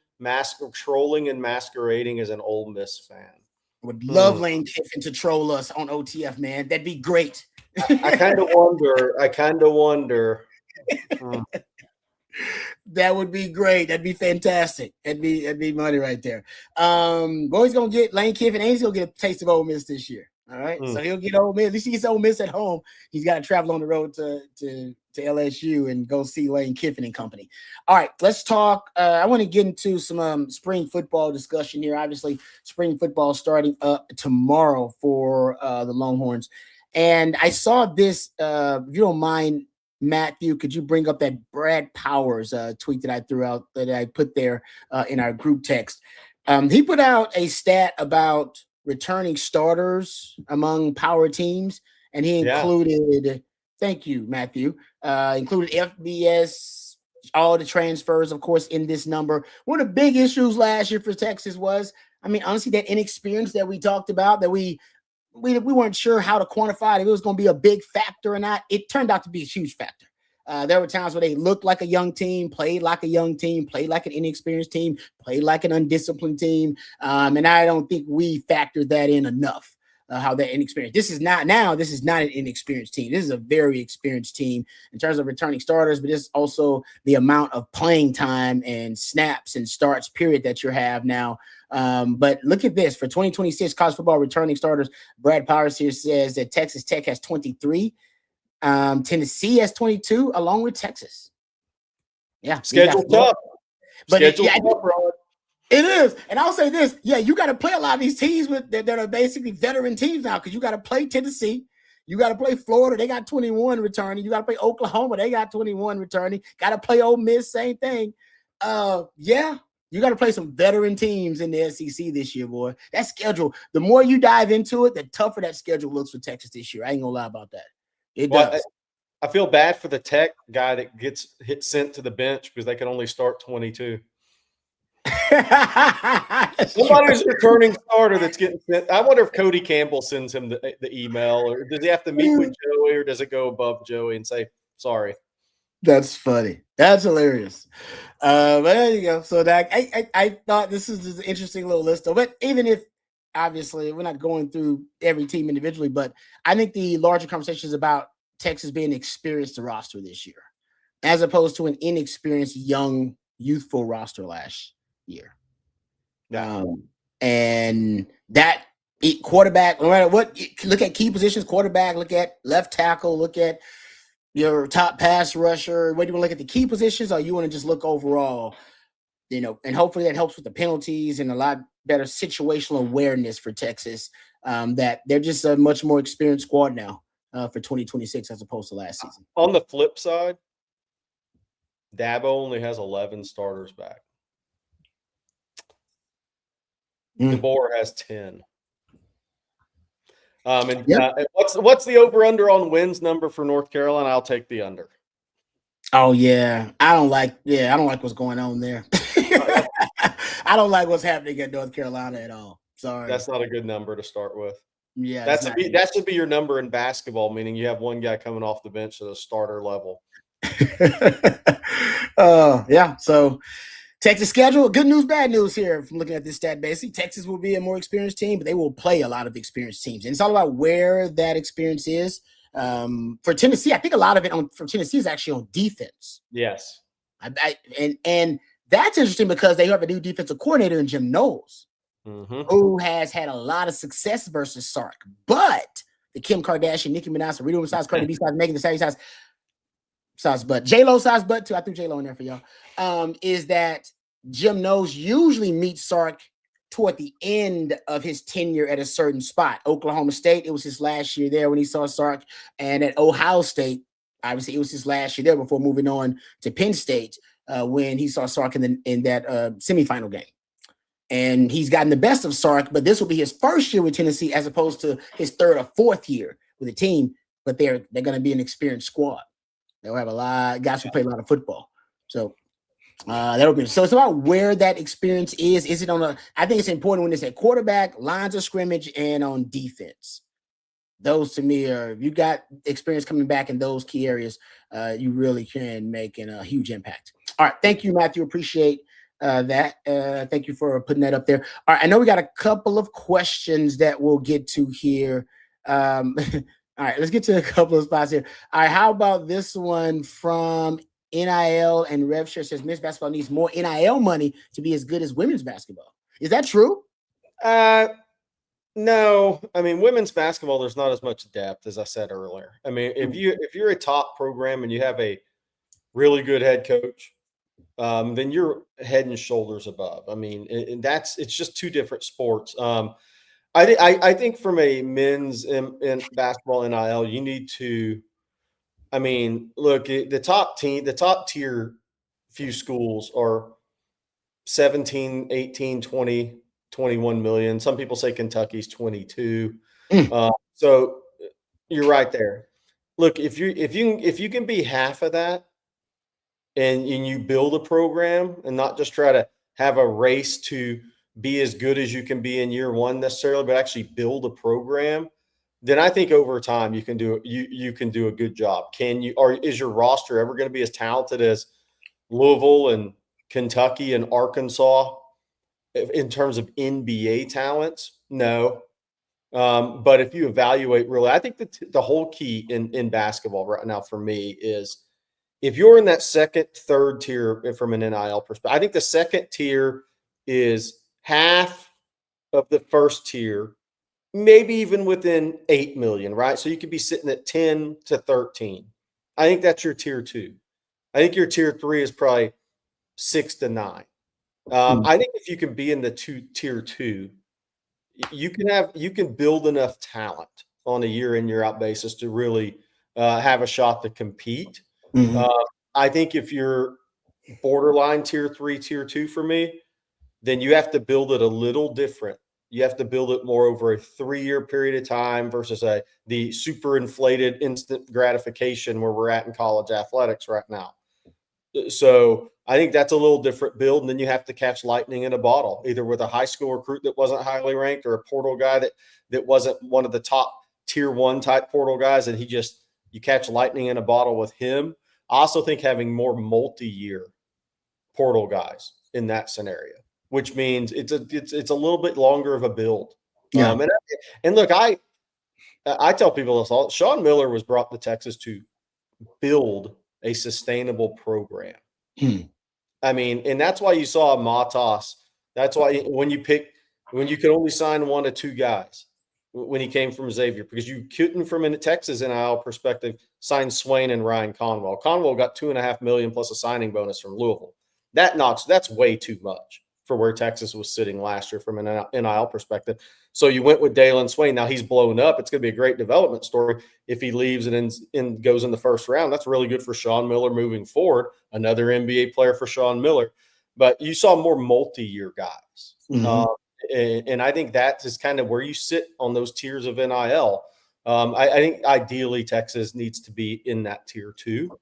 [SPEAKER 2] trolling and masquerading as an Ole Miss fan.
[SPEAKER 1] Would love Lane Kiffin to troll us on OTF, man. That'd be great.
[SPEAKER 2] I kind of wonder.
[SPEAKER 1] That would be great. That'd be fantastic. That'd be money right there. Boy's gonna get Lane Kiffin, and he's gonna get a taste of Ole Miss this year. All right, so he'll get Ole Miss. At least he gets Ole Miss at home. He's got to travel on the road to LSU and go see Lane Kiffin and company. All right, let's talk. I want to get into some spring football discussion here. Obviously, spring football starting up tomorrow for the Longhorns, and I saw this. If you don't mind, Matthew, could you bring up that Brad Powers tweet that I threw out, that I put there in our group text? He put out a stat about returning starters among power teams, and he included, thank you, Matthew, included FBS, all the transfers, of course, in this number. One of the big issues last year for Texas was, honestly, that inexperience that we talked about, that we weren't sure how to quantify it, if it was going to be a big factor or not. It turned out to be a huge factor. There were times where they looked like a young team, played like a young team, played like an inexperienced team, played like an undisciplined team. And I don't think we factored that in enough, how that inexperienced. This is not an inexperienced team. This is a very experienced team in terms of returning starters, but it's also the amount of playing time and snaps and starts period that you have now. But look at this. For 2026 college football returning starters, Brad Powers here says that Texas Tech has 23. Tennessee has 22, along with Texas. Yeah.
[SPEAKER 2] Schedule tough.
[SPEAKER 1] But it is. And I'll say this. Yeah, you got to play a lot of these teams that are basically veteran teams now, because you got to play Tennessee. You got to play Florida. They got 21 returning. You got to play Oklahoma. They got 21 returning. Got to play Ole Miss. Same thing. You got to play some veteran teams in the SEC this year, boy. That schedule, the more you dive into it, the tougher that schedule looks for Texas this year. I ain't going to lie about that. It does.
[SPEAKER 2] I feel bad for the Tech guy that gets sent to the bench because they can only start 22. Somebody's returning starter that's getting sent. I wonder if Cody Campbell sends him the email, or does he have to meet with Joey, or does it go above Joey and say, sorry?
[SPEAKER 1] That's funny. That's hilarious. But there you go. So that I thought this is an interesting little list. But even if, obviously, we're not going through every team individually, but I think the larger conversation is about Texas being experienced the roster this year, as opposed to an inexperienced, young, youthful roster last year. And that quarterback, no matter what, look at key positions, quarterback, look at left tackle, look at your top pass rusher. Whether you want to look at the key positions or you want to just look overall, and hopefully that helps with the penalties and a lot better situational awareness for Texas, that they're just a much more experienced squad now. for 2026 as opposed to last season.
[SPEAKER 2] On the flip side, Dabo only has 11 starters back. DeBoer has 10. What's the over-under on wins number for North Carolina? I'll take the under.
[SPEAKER 1] Oh yeah, I don't like what's going on there. I don't like what's happening at North Carolina at all. Sorry,
[SPEAKER 2] that's not a good number to start with.
[SPEAKER 1] Yeah,
[SPEAKER 2] that should be your number in basketball, meaning you have one guy coming off the bench at a starter level.
[SPEAKER 1] Yeah. So Texas schedule, good news, bad news here from looking at this stat. Basically, Texas will be a more experienced team, but they will play a lot of experienced teams. And it's all about where that experience is. For Tennessee, I think a lot of it for Tennessee is actually on defense.
[SPEAKER 2] Yes.
[SPEAKER 1] And that's interesting because they have a new defensive coordinator in Jim Knowles, who has had a lot of success versus Sark. But the Kim Kardashian, Nicki Minaj, Rita size, Cardi B size, Megan Thee Stallion size butt, J-Lo size butt too. I threw J-Lo in there for y'all. Is that Jim Knowles usually meets Sark toward the end of his tenure at a certain spot. Oklahoma State, it was his last year there when he saw Sark. And at Ohio State, obviously it was his last year there before moving on to Penn State when he saw Sark in that semifinal game. And he's gotten the best of Sark, but this will be his first year with Tennessee as opposed to his third or fourth year with the team. But they're going to be an experienced squad. They'll have a lot of guys who play a lot of football. So that'll be so. It's about where that experience is. Is it on I think it's important when it's at quarterback, lines of scrimmage, and on defense. Those to me are, if you got experience coming back in those key areas, you really can make a huge impact. All right, thank you, Matthew. Appreciate that. Thank you for putting that up there. All right, I know we got a couple of questions that we'll get to here. All right, let's get to a couple of spots here. All right, how about this one from NIL and RevShare says men's basketball needs more NIL money to be as good as women's basketball. Is that true?
[SPEAKER 2] No. I mean, women's basketball, there's not as much depth as I said earlier. I mean, if you're a top program and you have a really good head coach, then you're head and shoulders above. I mean, it's just two different sports. I think from a men's in basketball NIL, you need to, I mean, look, the top tier few schools are 17, 18, 20, 21 million. Some people say Kentucky's 22. So you're right there. Look, if you can be half of that and you build a program and not just try to have a race to be as good as you can be in year one necessarily, but actually build a program, then I think over time you can do a good job. Or is your roster ever going to be as talented as Louisville and Kentucky and Arkansas in terms of NBA talents? No. But if you evaluate really, I think the whole key in basketball right now for me is if you're in that second, third tier from an NIL perspective, I think the second tier is half of the first tier, maybe even within 8 million, right? So you could be sitting at 10 to 13. I think that's your tier 2. I think your tier 3 is probably 6 to 9. I think if you can be in the tier 2, you can build enough talent on a year in, year out basis to really have a shot to compete. I think if you're borderline tier 3, tier 2 for me, then you have to build it a little different. You have to build it more over a 3-year period of time versus the super inflated instant gratification where we're at in college athletics right now. So I think that's a little different build. And then you have to catch lightning in a bottle, either with a high school recruit that wasn't highly ranked or a portal guy that wasn't one of the top tier 1 type portal guys. And you catch lightning in a bottle with him. I also think having more multi-year portal guys in that scenario, which means it's a little bit longer of a build. Yeah. And look, I tell people this all. Sean Miller was brought to Texas to build a sustainable program. I mean, and that's why you saw Matas. That's why when you could only sign 1 to 2 guys when he came from Xavier, because you couldn't, from a Texas NIL perspective, sign Swain and Ryan Conwell. Conwell got $2.5 million plus a signing bonus from Louisville. That's way too much for where Texas was sitting last year from an NIL perspective. So you went with Dalen Swain. Now he's blown up. It's going to be a great development story if he leaves and goes in the first round. That's really good for Sean Miller moving forward. Another NBA player for Sean Miller. But you saw more multi-year guys. And I think that is kind of where you sit on those tiers of NIL. I think ideally Texas needs to be in that tier 2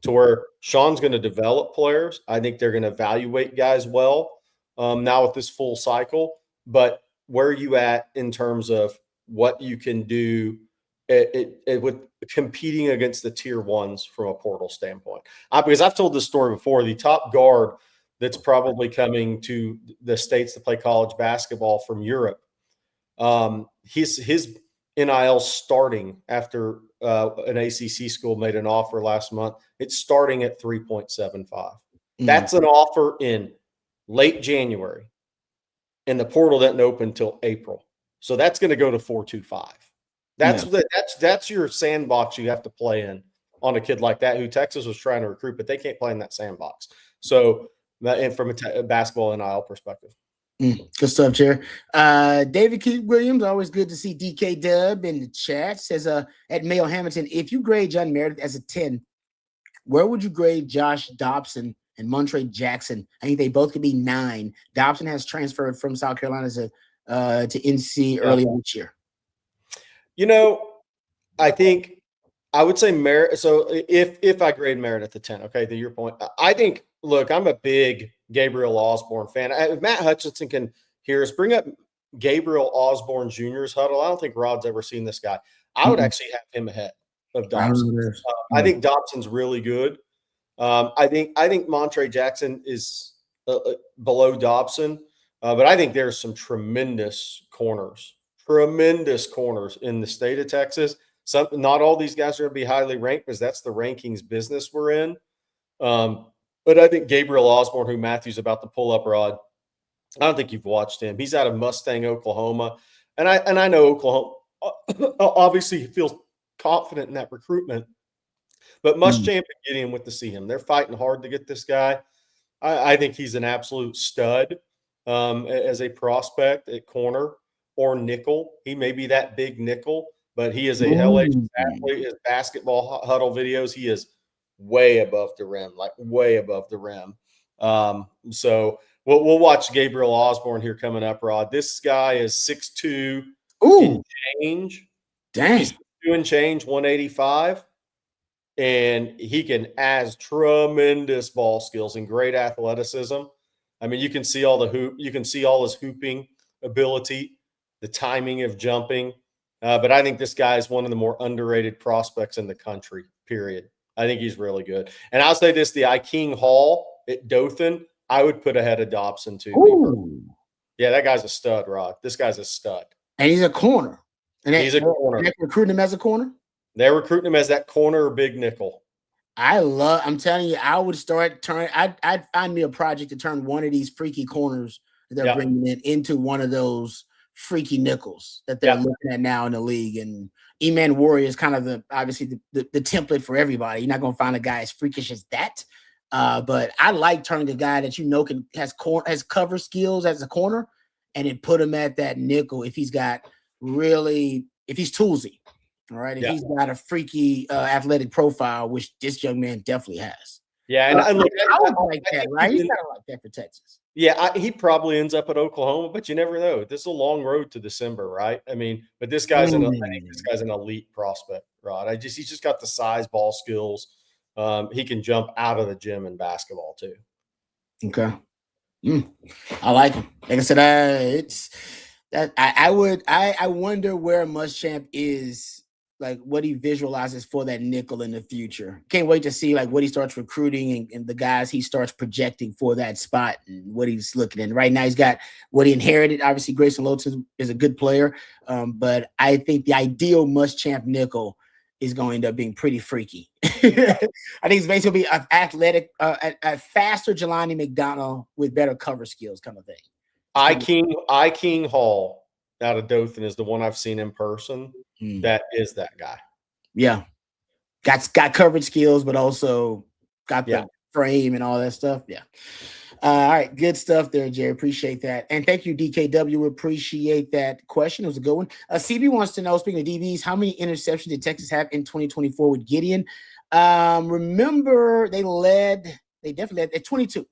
[SPEAKER 2] to where Sean's going to develop players. I think they're going to evaluate guys well now with this full cycle. But where are you at in terms of what you can do with competing against the tier 1s from a portal standpoint? Because I've told this story before. The top guard that's probably coming to the States to play college basketball from Europe, his NIL starting after an ACC school made an offer last month. It's starting at 3.75. That's an offer in late January, and the portal didn't open until April. So that's going to go to 4.25. That's your sandbox you have to play in on a kid like that who Texas was trying to recruit, but they can't play in that sandbox. So, and from a basketball NIL perspective.
[SPEAKER 1] Good stuff, Chair. David Keith Williams, always good to see DK Dub in the chat. Says at Mayo Hamilton, if you grade John Meredith as a 10, where would you grade Josh Dobson and Montre Jackson? I think they both could be 9. Dobson has transferred from South Carolina to NC earlier this year.
[SPEAKER 2] I think I would say Meredith. So if I grade Meredith a 10, okay, to your point, I think, look, I'm a big Gabriel Osborne fan. If Matt Hutchinson can hear us, bring up Gabriel Osborne Jr.'s huddle. I don't think Rod's ever seen this guy. I would actually have him ahead of Dobson. I think Dobson's really good. I think Montre Jackson is below Dobson, but I think there's some tremendous corners in the state of Texas. Not all these guys are going to be highly ranked because that's the rankings business we're in. But I think Gabriel Osborne, who Matthew's about to pull up, Rod, I don't think you've watched him. He's out of Mustang, Oklahoma. And I know Oklahoma obviously feels confident in that recruitment. But Muschamp and Gideon went to see him. They're fighting hard to get this guy. I think he's an absolute stud as a prospect at corner or nickel. He may be that big nickel, but he is a hell-agent athlete. His basketball huddle videos, he is way above the rim, like way above the rim. So we'll watch Gabriel Osborne here coming up, Rod. This guy is 6'2", and change.
[SPEAKER 1] Dang.
[SPEAKER 2] He's 2 and change, 185. And he has tremendous ball skills and great athleticism. I mean, you can see all his hooping ability, the timing of jumping. But I think this guy is one of the more underrated prospects in the country, period. I think he's really good. And I'll say this, the Iking Hall at Dothan, I would put ahead of Dobson too. Yeah, that guy's a stud, Rod. This guy's a stud.
[SPEAKER 1] And he's a corner. And
[SPEAKER 2] he's a corner.
[SPEAKER 1] They're recruiting him as a corner?
[SPEAKER 2] They're recruiting him as that corner or big nickel.
[SPEAKER 1] I'm telling you, I would start turning. I'd find me a project to turn one of these freaky corners that they're bringing in into one of those freaky nickels that they're looking at now in the league. And E-Man Warrior is kind of obviously the template for everybody. You're not going to find a guy as freakish as that. But I like turning a guy that has cover skills as a corner and then put him at that nickel if he's toolsy. All right. If he's got a freaky athletic profile, which this young man definitely has.
[SPEAKER 2] Yeah. And I
[SPEAKER 1] would like that, right? He's kind of like that for Texas.
[SPEAKER 2] Yeah. He probably ends up at Oklahoma, but you never know. This is a long road to December, right? I mean, but this guy's I think this guy's an elite prospect, Rod. He's just got the size, ball skills. He can jump out of the gym in basketball too. Okay.
[SPEAKER 1] I like him. Like I said, it's that I wonder where Muschamp is, like what he visualizes for that nickel in the future. Can't wait to see like what he starts recruiting and the guys he starts projecting for that spot and what he's looking at. Right now he's got what he inherited. Obviously Grayson Lotus is a good player, but I think the ideal Muschamp nickel is going to end up being pretty freaky. I think it's basically be an athletic, a faster Jelani McDonald with better cover skills kind of thing.
[SPEAKER 2] Iking Hall out of Dothan is the one I've seen in person. That is that guy.
[SPEAKER 1] Yeah. Got coverage skills, but also got the frame and all that stuff. Yeah. All right, good stuff there, Jerry. Appreciate that. And thank you, DKW. Appreciate that question. It was a good one. CB wants to know, speaking of DBs, how many interceptions did Texas have in 2024 with Gideon? Remember, they definitely led at 22.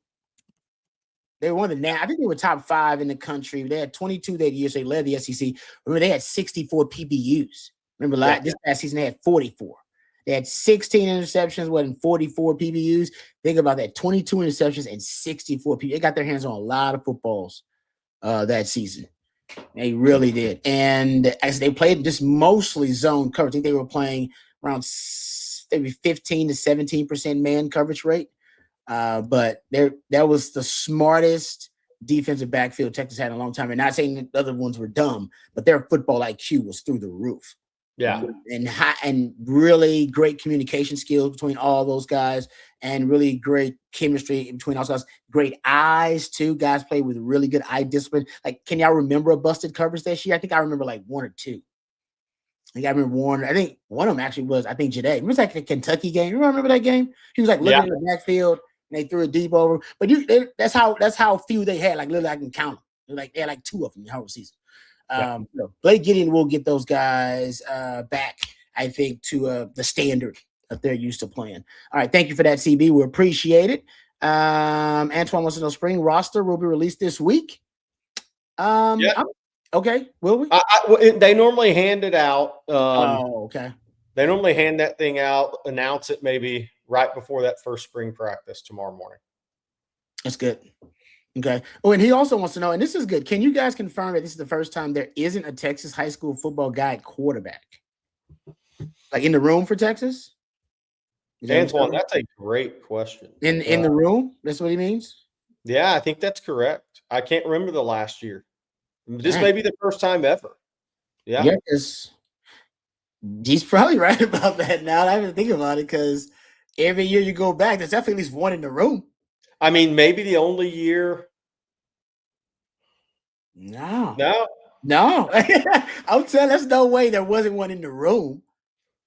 [SPEAKER 1] They were one of the I think they were top 5 in the country. They had 22 that year, so they led the SEC. Remember, they had 64 PBUs. Remember, this past season they had 44. They had 16 interceptions, and 44 PBUs. Think about that: 22 interceptions and 64 PBUs. They got their hands on a lot of footballs that season. They really did. And as they played just mostly zone coverage, I think they were playing around maybe 15 to 17% man coverage rate. But that was the smartest defensive backfield Texas had in a long time. And not saying that the other ones were dumb, but their football IQ was through the roof.
[SPEAKER 2] Yeah.
[SPEAKER 1] And really great communication skills between all those guys, and really great chemistry between all guys. Great eyes too. Guys play with really good eye discipline. Like, can y'all remember a busted coverage this year? I think I remember like 1 or 2. I remember one. I think one of them actually was, I think, Jade. It was like the Kentucky game. You remember that game? He was like looking at the backfield and they threw it deep over. But that's how few they had. Like literally, I can count them. Like they had like 2 of them the whole season. Blake Gideon will get those guys back, I think, to the standard that they're used to playing. All right, thank you for that, CB. We appreciate it. Antoine wants to know, spring roster will be released this week. Okay, will we?
[SPEAKER 2] They normally hand it out.
[SPEAKER 1] Okay.
[SPEAKER 2] They normally hand that thing out, announce it maybe right before that first spring practice tomorrow morning.
[SPEAKER 1] That's good. Okay. Oh, and he also wants to know, and this is good. Can you guys confirm that this is the first time there isn't a Texas high school football guy at quarterback? Like in the room for Texas?
[SPEAKER 2] Antoine, that's a great question.
[SPEAKER 1] In the room? That's what he means?
[SPEAKER 2] Yeah, I think that's correct. I can't remember the last year. This may be the first time ever. Yeah.
[SPEAKER 1] Yeah, because he's probably right about that now. I haven't think about it, because every year you go back, there's definitely at least one in the room.
[SPEAKER 2] I mean, maybe the only year.
[SPEAKER 1] No. I'm telling, there's no way there wasn't one in the room.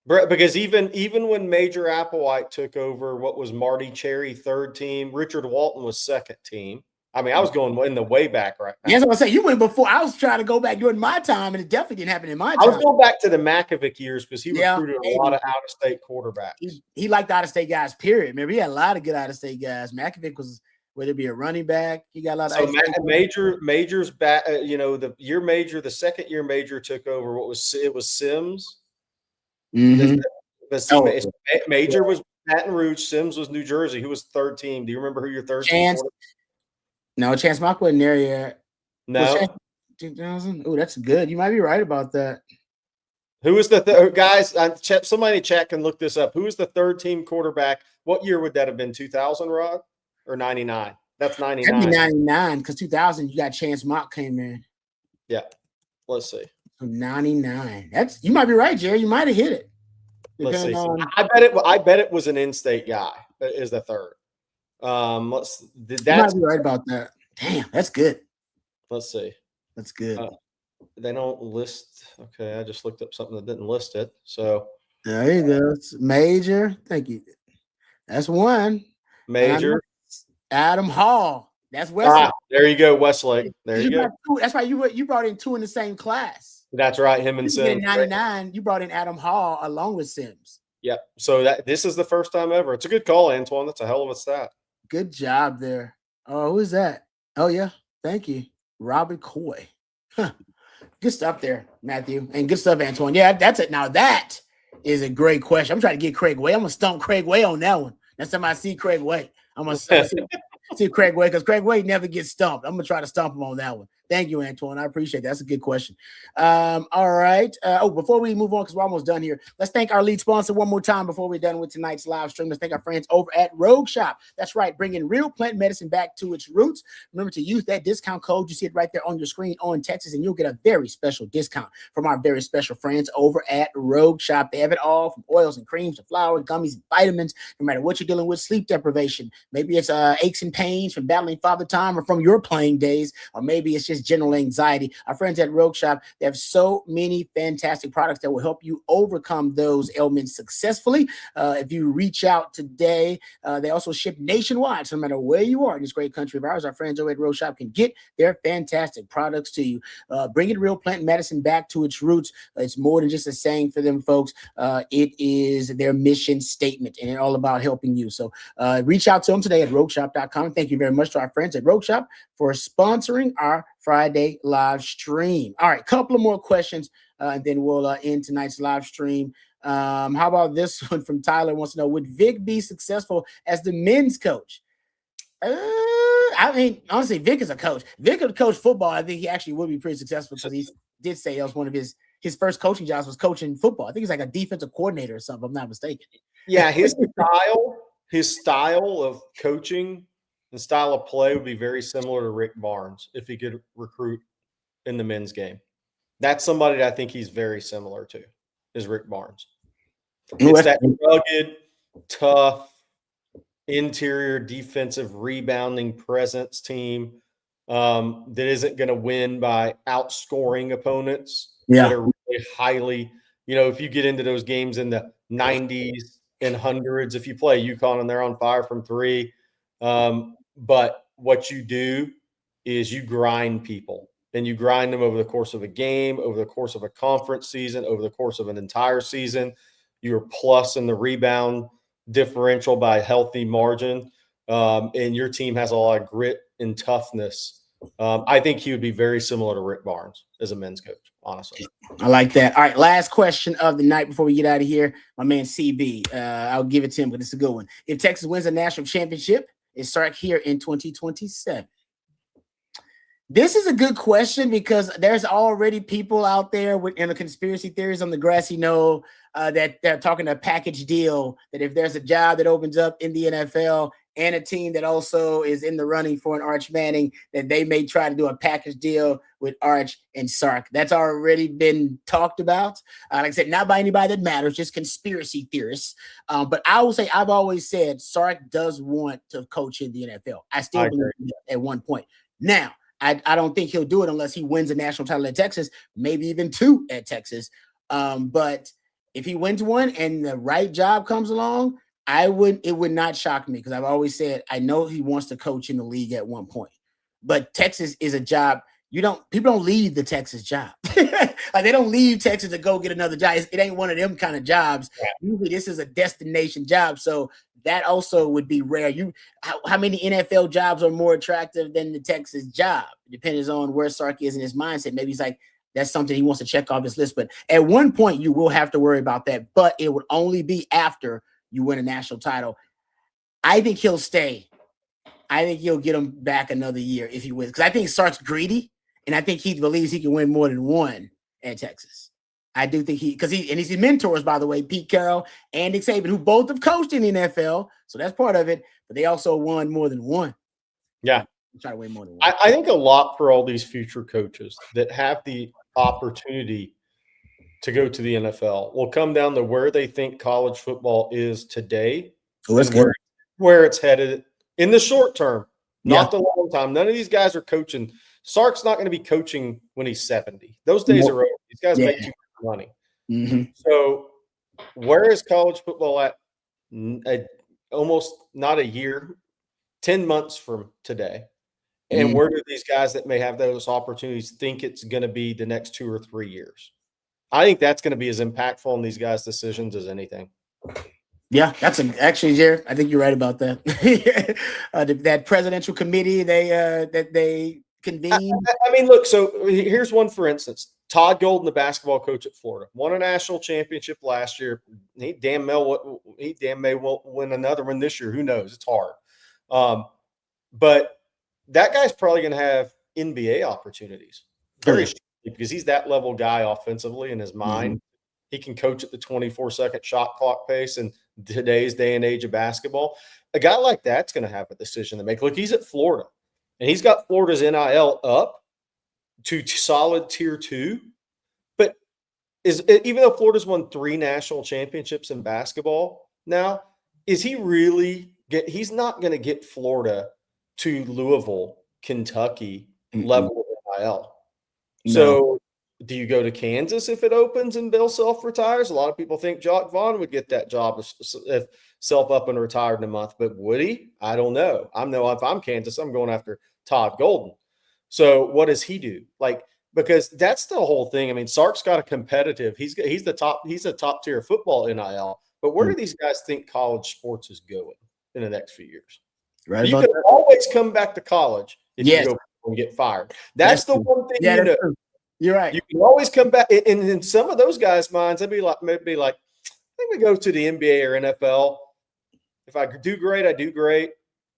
[SPEAKER 2] Because even when Major Applewhite took over, what was Marty Cherry 3rd team, Richard Walton was 2nd team. I mean, I was going in the way back right now.
[SPEAKER 1] Yes, I was saying you went before. I was trying to go back during my time, and it definitely didn't happen in my time.
[SPEAKER 2] I was going back to the Makovic years because he recruited a lot of out-of-state quarterbacks.
[SPEAKER 1] He liked out-of-state guys, period. Remember, he had a lot of good out-of-state guys. Makovic was, whether it be a running back, he got a lot of
[SPEAKER 2] Major's back. The year Major, the second year Major took over. It was Sims.
[SPEAKER 1] Mm-hmm.
[SPEAKER 2] Major was Baton Rouge. Sims was New Jersey. Who was 3rd team? Do you remember who your 3rd team was?
[SPEAKER 1] No, Chance Mock wasn't there yet.
[SPEAKER 2] No.
[SPEAKER 1] 2000. Oh, that's good. You might be right about that.
[SPEAKER 2] Who was the guys? Somebody in chat can look this up. Who was the 3rd team quarterback? What year would that have been? 2000, Rod, or 99? That's 99.
[SPEAKER 1] That'd be 99, because 2000 you got Chance Mock came in.
[SPEAKER 2] Yeah. Let's see.
[SPEAKER 1] 99. You might be right, Jerry. You might have hit it.
[SPEAKER 2] Let's see. I bet it was an in-state guy. Is the 3rd. You might
[SPEAKER 1] be right about that. Damn, that's good.
[SPEAKER 2] Let's see.
[SPEAKER 1] That's good.
[SPEAKER 2] They don't list. Okay, I just looked up something that didn't list it. So
[SPEAKER 1] there you go. It's Major. Thank you. That's one.
[SPEAKER 2] Major.
[SPEAKER 1] Adam Hall. That's Westlake.
[SPEAKER 2] There you go, Westlake. There you go.
[SPEAKER 1] That's right. You brought in 2 in the same class.
[SPEAKER 2] That's right. Him and Sims.
[SPEAKER 1] In 99, you brought in Adam Hall along with Sims.
[SPEAKER 2] Yep. So this is the first time ever. It's a good call, Antoine. That's a hell of a stat.
[SPEAKER 1] Good job there. Oh, who is that? Oh, yeah. Thank you. Robert Coy. Huh. Good stuff there, Matthew. And good stuff, Antoine. Yeah, that's it. Now, that is a great question. I'm trying to get Craig Way. I'm going to stump Craig Way on that one. Next time I see Craig Way, I'm going to see Craig Way, because Craig Way never gets stumped. I'm going to try to stump him on that one. Thank you, Antoine. I appreciate that. That's a good question. All right. Before we move on, because we're almost done here, let's thank our lead sponsor one more time before we're done with tonight's live stream. Let's thank our friends over at Rogue Shop. That's right, bringing real plant medicine back to its roots. Remember to use that discount code. You see it right there on your screen on Texas, and you'll get a very special discount from our very special friends over at Rogue Shop. They have it all, from oils and creams to flour, gummies, and vitamins. No matter what you're dealing with, sleep deprivation. Maybe it's aches and pains from battling father time or from your playing days, or maybe it's just just general anxiety. Our friends at Rogue Shop, they have so many fantastic products that will help you overcome those ailments successfully. If you reach out today, they also ship nationwide, so no matter where you are in this great country of ours, our friends over at Rogue Shop can get their fantastic products to you. Bringing real plant medicine back to its roots. It's more than just a saying for them folks. It is their mission statement, and it's all about helping you. So reach out to them today at rogueshop.com. Thank you very much to our friends at Rogue Shop for sponsoring our Friday live stream. All right, couple of more questions, and then we'll end tonight's live stream. How about this one from Tyler? Wants to know, would Vic be successful as the men's coach? I mean, honestly, Vic is a coach. Vic could coach football. I think he actually would be pretty successful because he did say that was one of his first coaching jobs was coaching football. I think he's like a defensive coordinator or something, if I'm not mistaken.
[SPEAKER 2] Yeah, his style of coaching and style of play would be very similar to Rick Barnes if he could recruit in the men's game. That's somebody that I think he's very similar to, is Rick Barnes. It's that rugged, tough, interior defensive rebounding presence team that isn't going to win by outscoring opponents that are really highly, if you get into those games in the 90s and hundreds, if you play UConn and they're on fire from three. But what you do is you grind people, and you grind them over the course of a game, over the course of a conference season, over the course of an entire season. You're plus in the rebound differential by a healthy margin, and your team has a lot of grit and toughness. I think he would be very similar to Rick Barnes as a men's coach, honestly.
[SPEAKER 1] I like that. All right, last question of the night before we get out of here. My man CB, I'll give it to him, but it's a good one. If Texas wins a national championship, is Sark here in 2027? This is a good question because there's already people out there in the conspiracy theories on the grassy knoll that they're talking a package deal, that if there's a job that opens up in the NFL and a team that also is in the running for an Arch Manning, that they may try to do a package deal with Arch and Sark. That's already been talked about. Like I said, not by anybody that matters, just conspiracy theorists. But I will say, I've always said Sark does want to coach in the NFL. I still believe that at one point. Now, I don't think he'll do it unless he wins a national title at Texas, maybe even 2 at Texas. But if he wins one and the right job comes along, it would not shock me, because I've always said I know he wants to coach in the league at one point. But Texas is a job people don't leave the Texas job. Like, they don't leave Texas to go get another job. It ain't one of them kind of jobs. Yeah. Usually this is a destination job. So that also would be rare. How many NFL jobs are more attractive than the Texas job? It depends on where Sark is in his mindset. Maybe he's like, that's something he wants to check off his list. But at one point, you will have to worry about that. But it would only be after you win a national title. I think he'll stay. I think he'll get him back another year if he wins. Because I think Sark's greedy, and I think he believes he can win more than one at Texas. I do think he's his mentors, by the way, Pete Carroll and Nick Saban, who both have coached in the NFL. So that's part of it. But they also won more than one.
[SPEAKER 2] Yeah.
[SPEAKER 1] Try to win more than one.
[SPEAKER 2] I think a lot for all these future coaches that have the opportunity to go to the NFL will come down to where they think college football is today, where it's headed in the short term, not the long time. None of these guys are coaching. Sark's not going to be coaching when he's 70. Those days are over. These guys make too much money. Mm-hmm. So where is college football at almost not a year, 10 months from today? And where do these guys that may have those opportunities think it's going to be the next 2 or 3 years? I think that's going to be as impactful in these guys' decisions as anything.
[SPEAKER 1] Yeah, actually, Jared, I think you're right about that. That presidential committee they convened.
[SPEAKER 2] I mean, look, so here's one, for instance. Todd Golden, the basketball coach at Florida, won a national championship last year. He damn may won't win another one this year. Who knows? It's hard. But that guy's probably going to have NBA opportunities because he's that level guy offensively in his mind. Mm-hmm. He can coach at the 24-second shot clock pace in today's day and age of basketball. A guy like that's going to have a decision to make. Look, he's at Florida, and he's got Florida's NIL up to solid tier 2. But even though Florida's won 3 national championships in basketball now, is he really he's not going to get Florida to Louisville, Kentucky level of NIL.
[SPEAKER 1] No.
[SPEAKER 2] So do you go to Kansas if it opens and Bill Self retires? A lot of people think Jock Vaughn would get that job if Self up and retired in a month, but would he? I don't know. I know if I'm Kansas, I'm going after Todd Golden. So what does he do? Like, because that's the whole thing. I mean, Sark's got a competitive. He's a top tier football NIL. But where do these guys think college sports is going in the next few years?
[SPEAKER 1] Right.
[SPEAKER 2] You can always come back to college if you go and get fired. That's the one thing you know.
[SPEAKER 1] True. You're right.
[SPEAKER 2] You can always come back. And in some of those guys' minds, they'd be like, I think we go to the NBA or NFL. If I do great, I do great.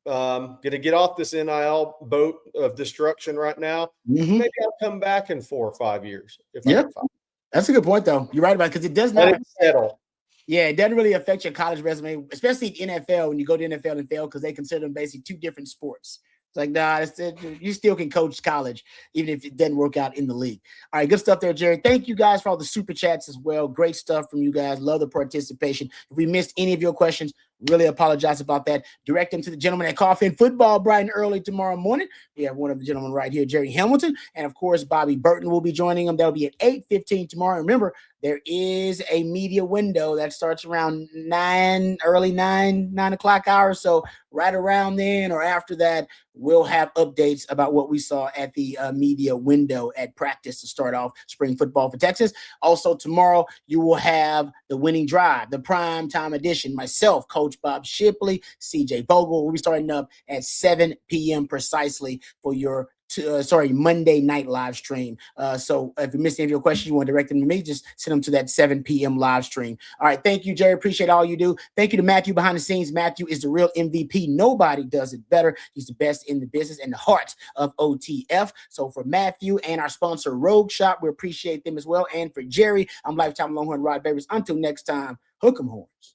[SPEAKER 2] Going to get off this NIL boat of destruction right now. Maybe I'll come back in 4 or 5 years. If I get fired.
[SPEAKER 1] That's a good point, though. You're right about it, because it does not
[SPEAKER 2] settle.
[SPEAKER 1] Yeah, it doesn't really affect your college resume, especially NFL when you go to NFL and fail, because they consider them basically 2 different sports. It's like, nah, you still can coach college, even if it doesn't work out in the league. All right, good stuff there, Jerry. Thank you guys for all the super chats as well. Great stuff from you guys. Love the participation. If we missed any of your questions, really apologize about that. Direct them to the gentleman at Coffin Football bright and early tomorrow morning. We have one of the gentlemen right here, Jerry Hamilton. And, of course, Bobby Burton will be joining them. That'll be at 8:15 tomorrow. Remember, there is a media window that starts around 9 o'clock hour. So right around then or after that, we'll have updates about what we saw at the media window at practice to start off spring football for Texas. Also, tomorrow, you will have the winning drive, the prime time edition. Myself, Coach Bob Shipley, CJ Bogle. We'll be starting up at 7 p.m. precisely for your Monday night live stream. So if you missed any of your questions, you want to direct them to me, just send them to that 7 p.m. live stream. All right. Thank you, Jerry. Appreciate all you do. Thank you to Matthew behind the scenes. Matthew is the real MVP. Nobody does it better. He's the best in the business and the heart of OTF. So for Matthew and our sponsor, Rogue Shop, we appreciate them as well. And for Jerry, I'm Lifetime Longhorn Rod Babers. Until next time, hook 'em horns.